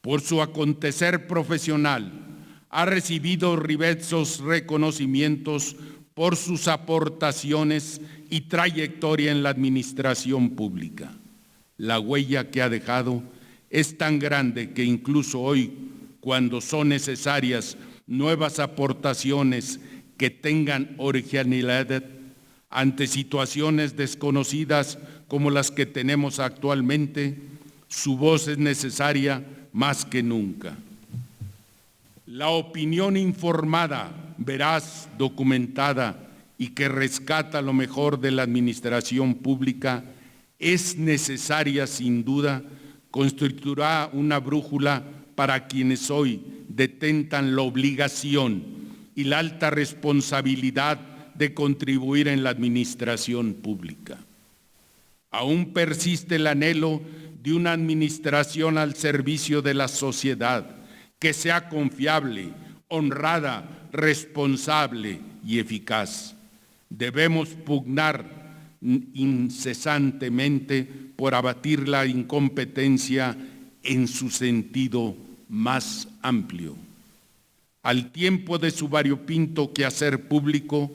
Por su acontecer profesional, ha recibido diversos reconocimientos por sus aportaciones y trayectoria en la administración pública. La huella que ha dejado es tan grande que incluso hoy, cuando son necesarias nuevas aportaciones que tengan originalidad ante situaciones desconocidas como las que tenemos actualmente, su voz es necesaria más que nunca. La opinión informada, veraz, documentada y que rescata lo mejor de la administración pública es necesaria sin duda, constituirá una brújula para quienes hoy detentan la obligación y la alta responsabilidad de contribuir en la administración pública. Aún persiste el anhelo de una administración al servicio de la sociedad, que sea confiable, honrada, responsable y eficaz. Debemos pugnar incesantemente por abatir la incompetencia en su sentido más amplio. Al tiempo de su variopinto quehacer público,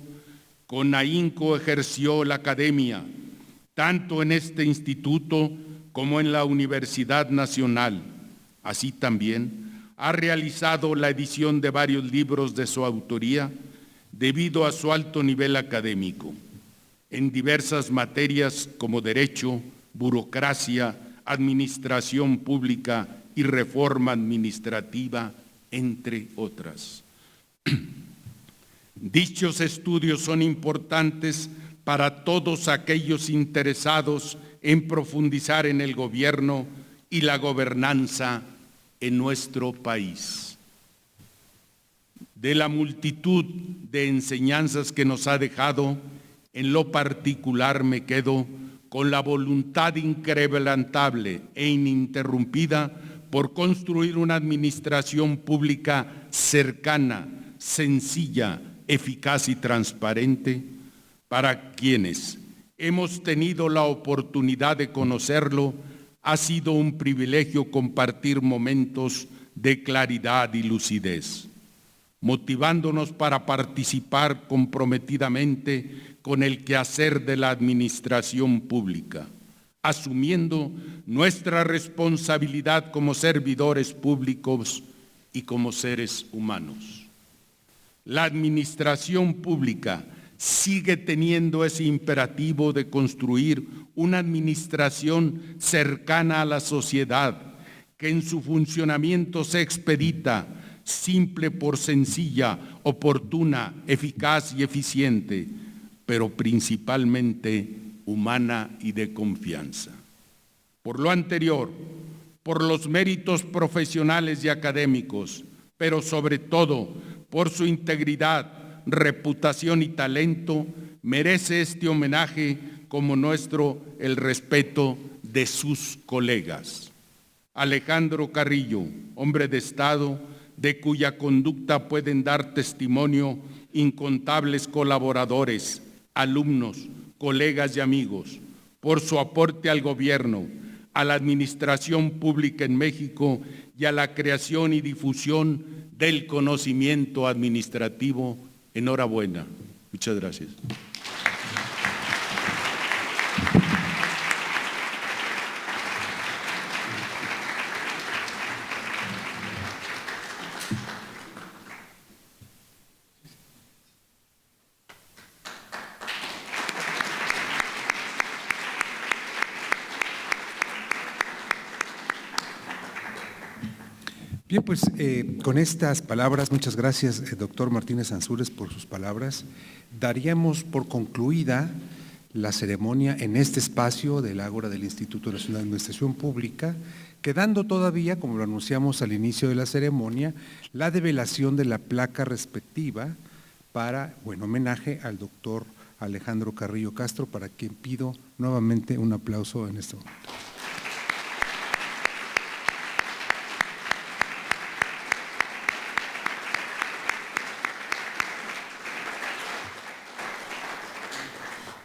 con ahínco ejerció la academia, tanto en este instituto como en la Universidad Nacional. Así también ha realizado la edición de varios libros de su autoría debido a su alto nivel académico, en diversas materias como derecho, burocracia, administración pública y reforma administrativa, entre otras. Dichos estudios son importantes para todos aquellos interesados en profundizar en el gobierno y la gobernanza en nuestro país. De la multitud de enseñanzas que nos ha dejado, en lo particular me quedo con la voluntad inquebrantable e ininterrumpida por construir una administración pública cercana, sencilla, eficaz y transparente para quienes hemos tenido la oportunidad de conocerlo. Ha sido un privilegio compartir momentos de claridad y lucidez, motivándonos para participar comprometidamente con el quehacer de la administración pública, asumiendo nuestra responsabilidad como servidores públicos y como seres humanos. La administración pública sigue teniendo ese imperativo de construir una administración cercana a la sociedad, que en su funcionamiento sea expedita, simple por sencilla, oportuna, eficaz y eficiente, pero principalmente humana y de confianza. Por lo anterior, por los méritos profesionales y académicos, pero sobre todo por su integridad, reputación y talento, merece este homenaje como nuestro el respeto de sus colegas. Alejandro Carrillo, hombre de Estado, de cuya conducta pueden dar testimonio incontables colaboradores, alumnos, colegas y amigos, por su aporte al gobierno, a la administración pública en México y a la creación y difusión del conocimiento administrativo. Enhorabuena. Muchas gracias. Bien, pues con estas palabras, muchas gracias, doctor Martínez Ansúrez, por sus palabras. Daríamos por concluida la ceremonia en este espacio del Ágora del Instituto Nacional de Administración Pública, quedando todavía, como lo anunciamos al inicio de la ceremonia, la develación de la placa respectiva para, en homenaje al doctor Alejandro Carrillo Castro, para quien pido nuevamente un aplauso en este momento.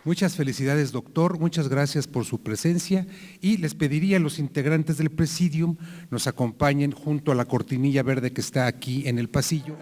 Muchas felicidades, doctor, muchas gracias por su presencia y les pediría a los integrantes del Presidium nos acompañen junto a la cortinilla verde que está aquí en el pasillo.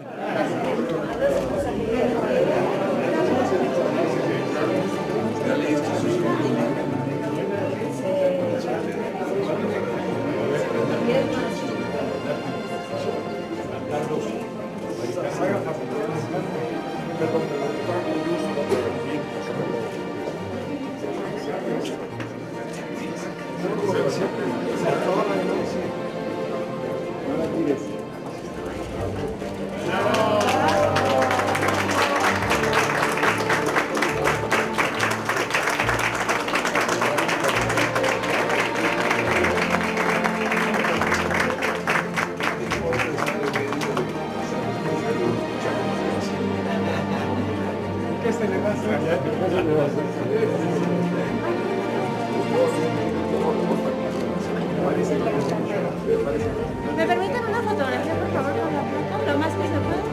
¿Me permiten una fotografía, por favor, con la placa? Lo más que se pueda.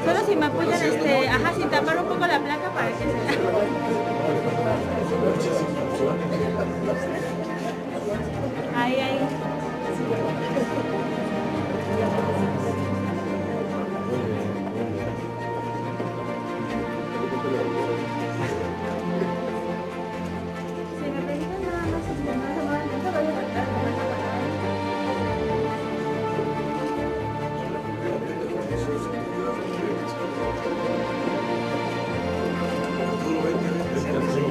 Solo si me apoyan, sin tapar un poco la placa para que se vea. Ahí. Si me permiten nada más, no se muevan, esto voy a cortar.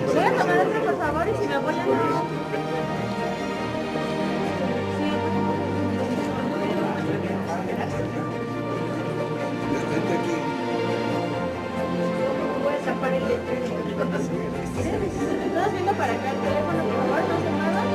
Voy a tomar otro, por favor, y si me apoyan, no. Voy a tapar el letrero. Todos viendo para acá el teléfono, por favor, no se muevan.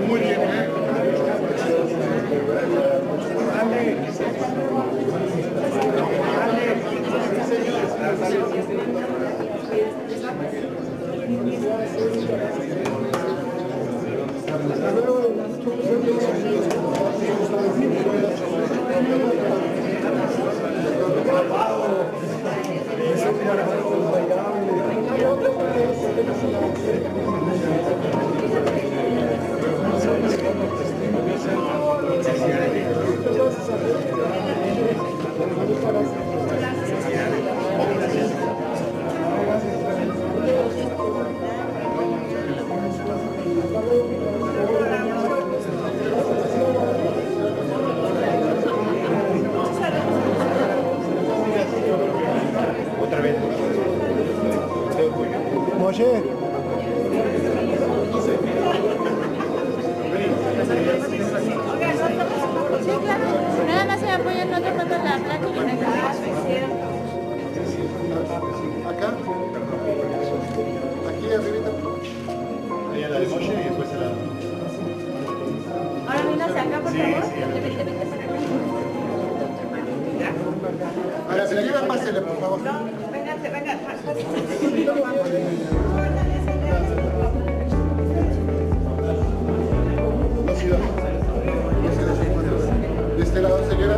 Muy bien. Otra vez. Moshe. Sí, claro. Nada más se apoyan, no te falta la placa y la cara. Acá. Aquí arribita. Ahí a la de Moshe y después a la. Ahora viene hacia acá, por favor. Ahora, si arriba, pásele, por favor. Venga. De este lado, señora.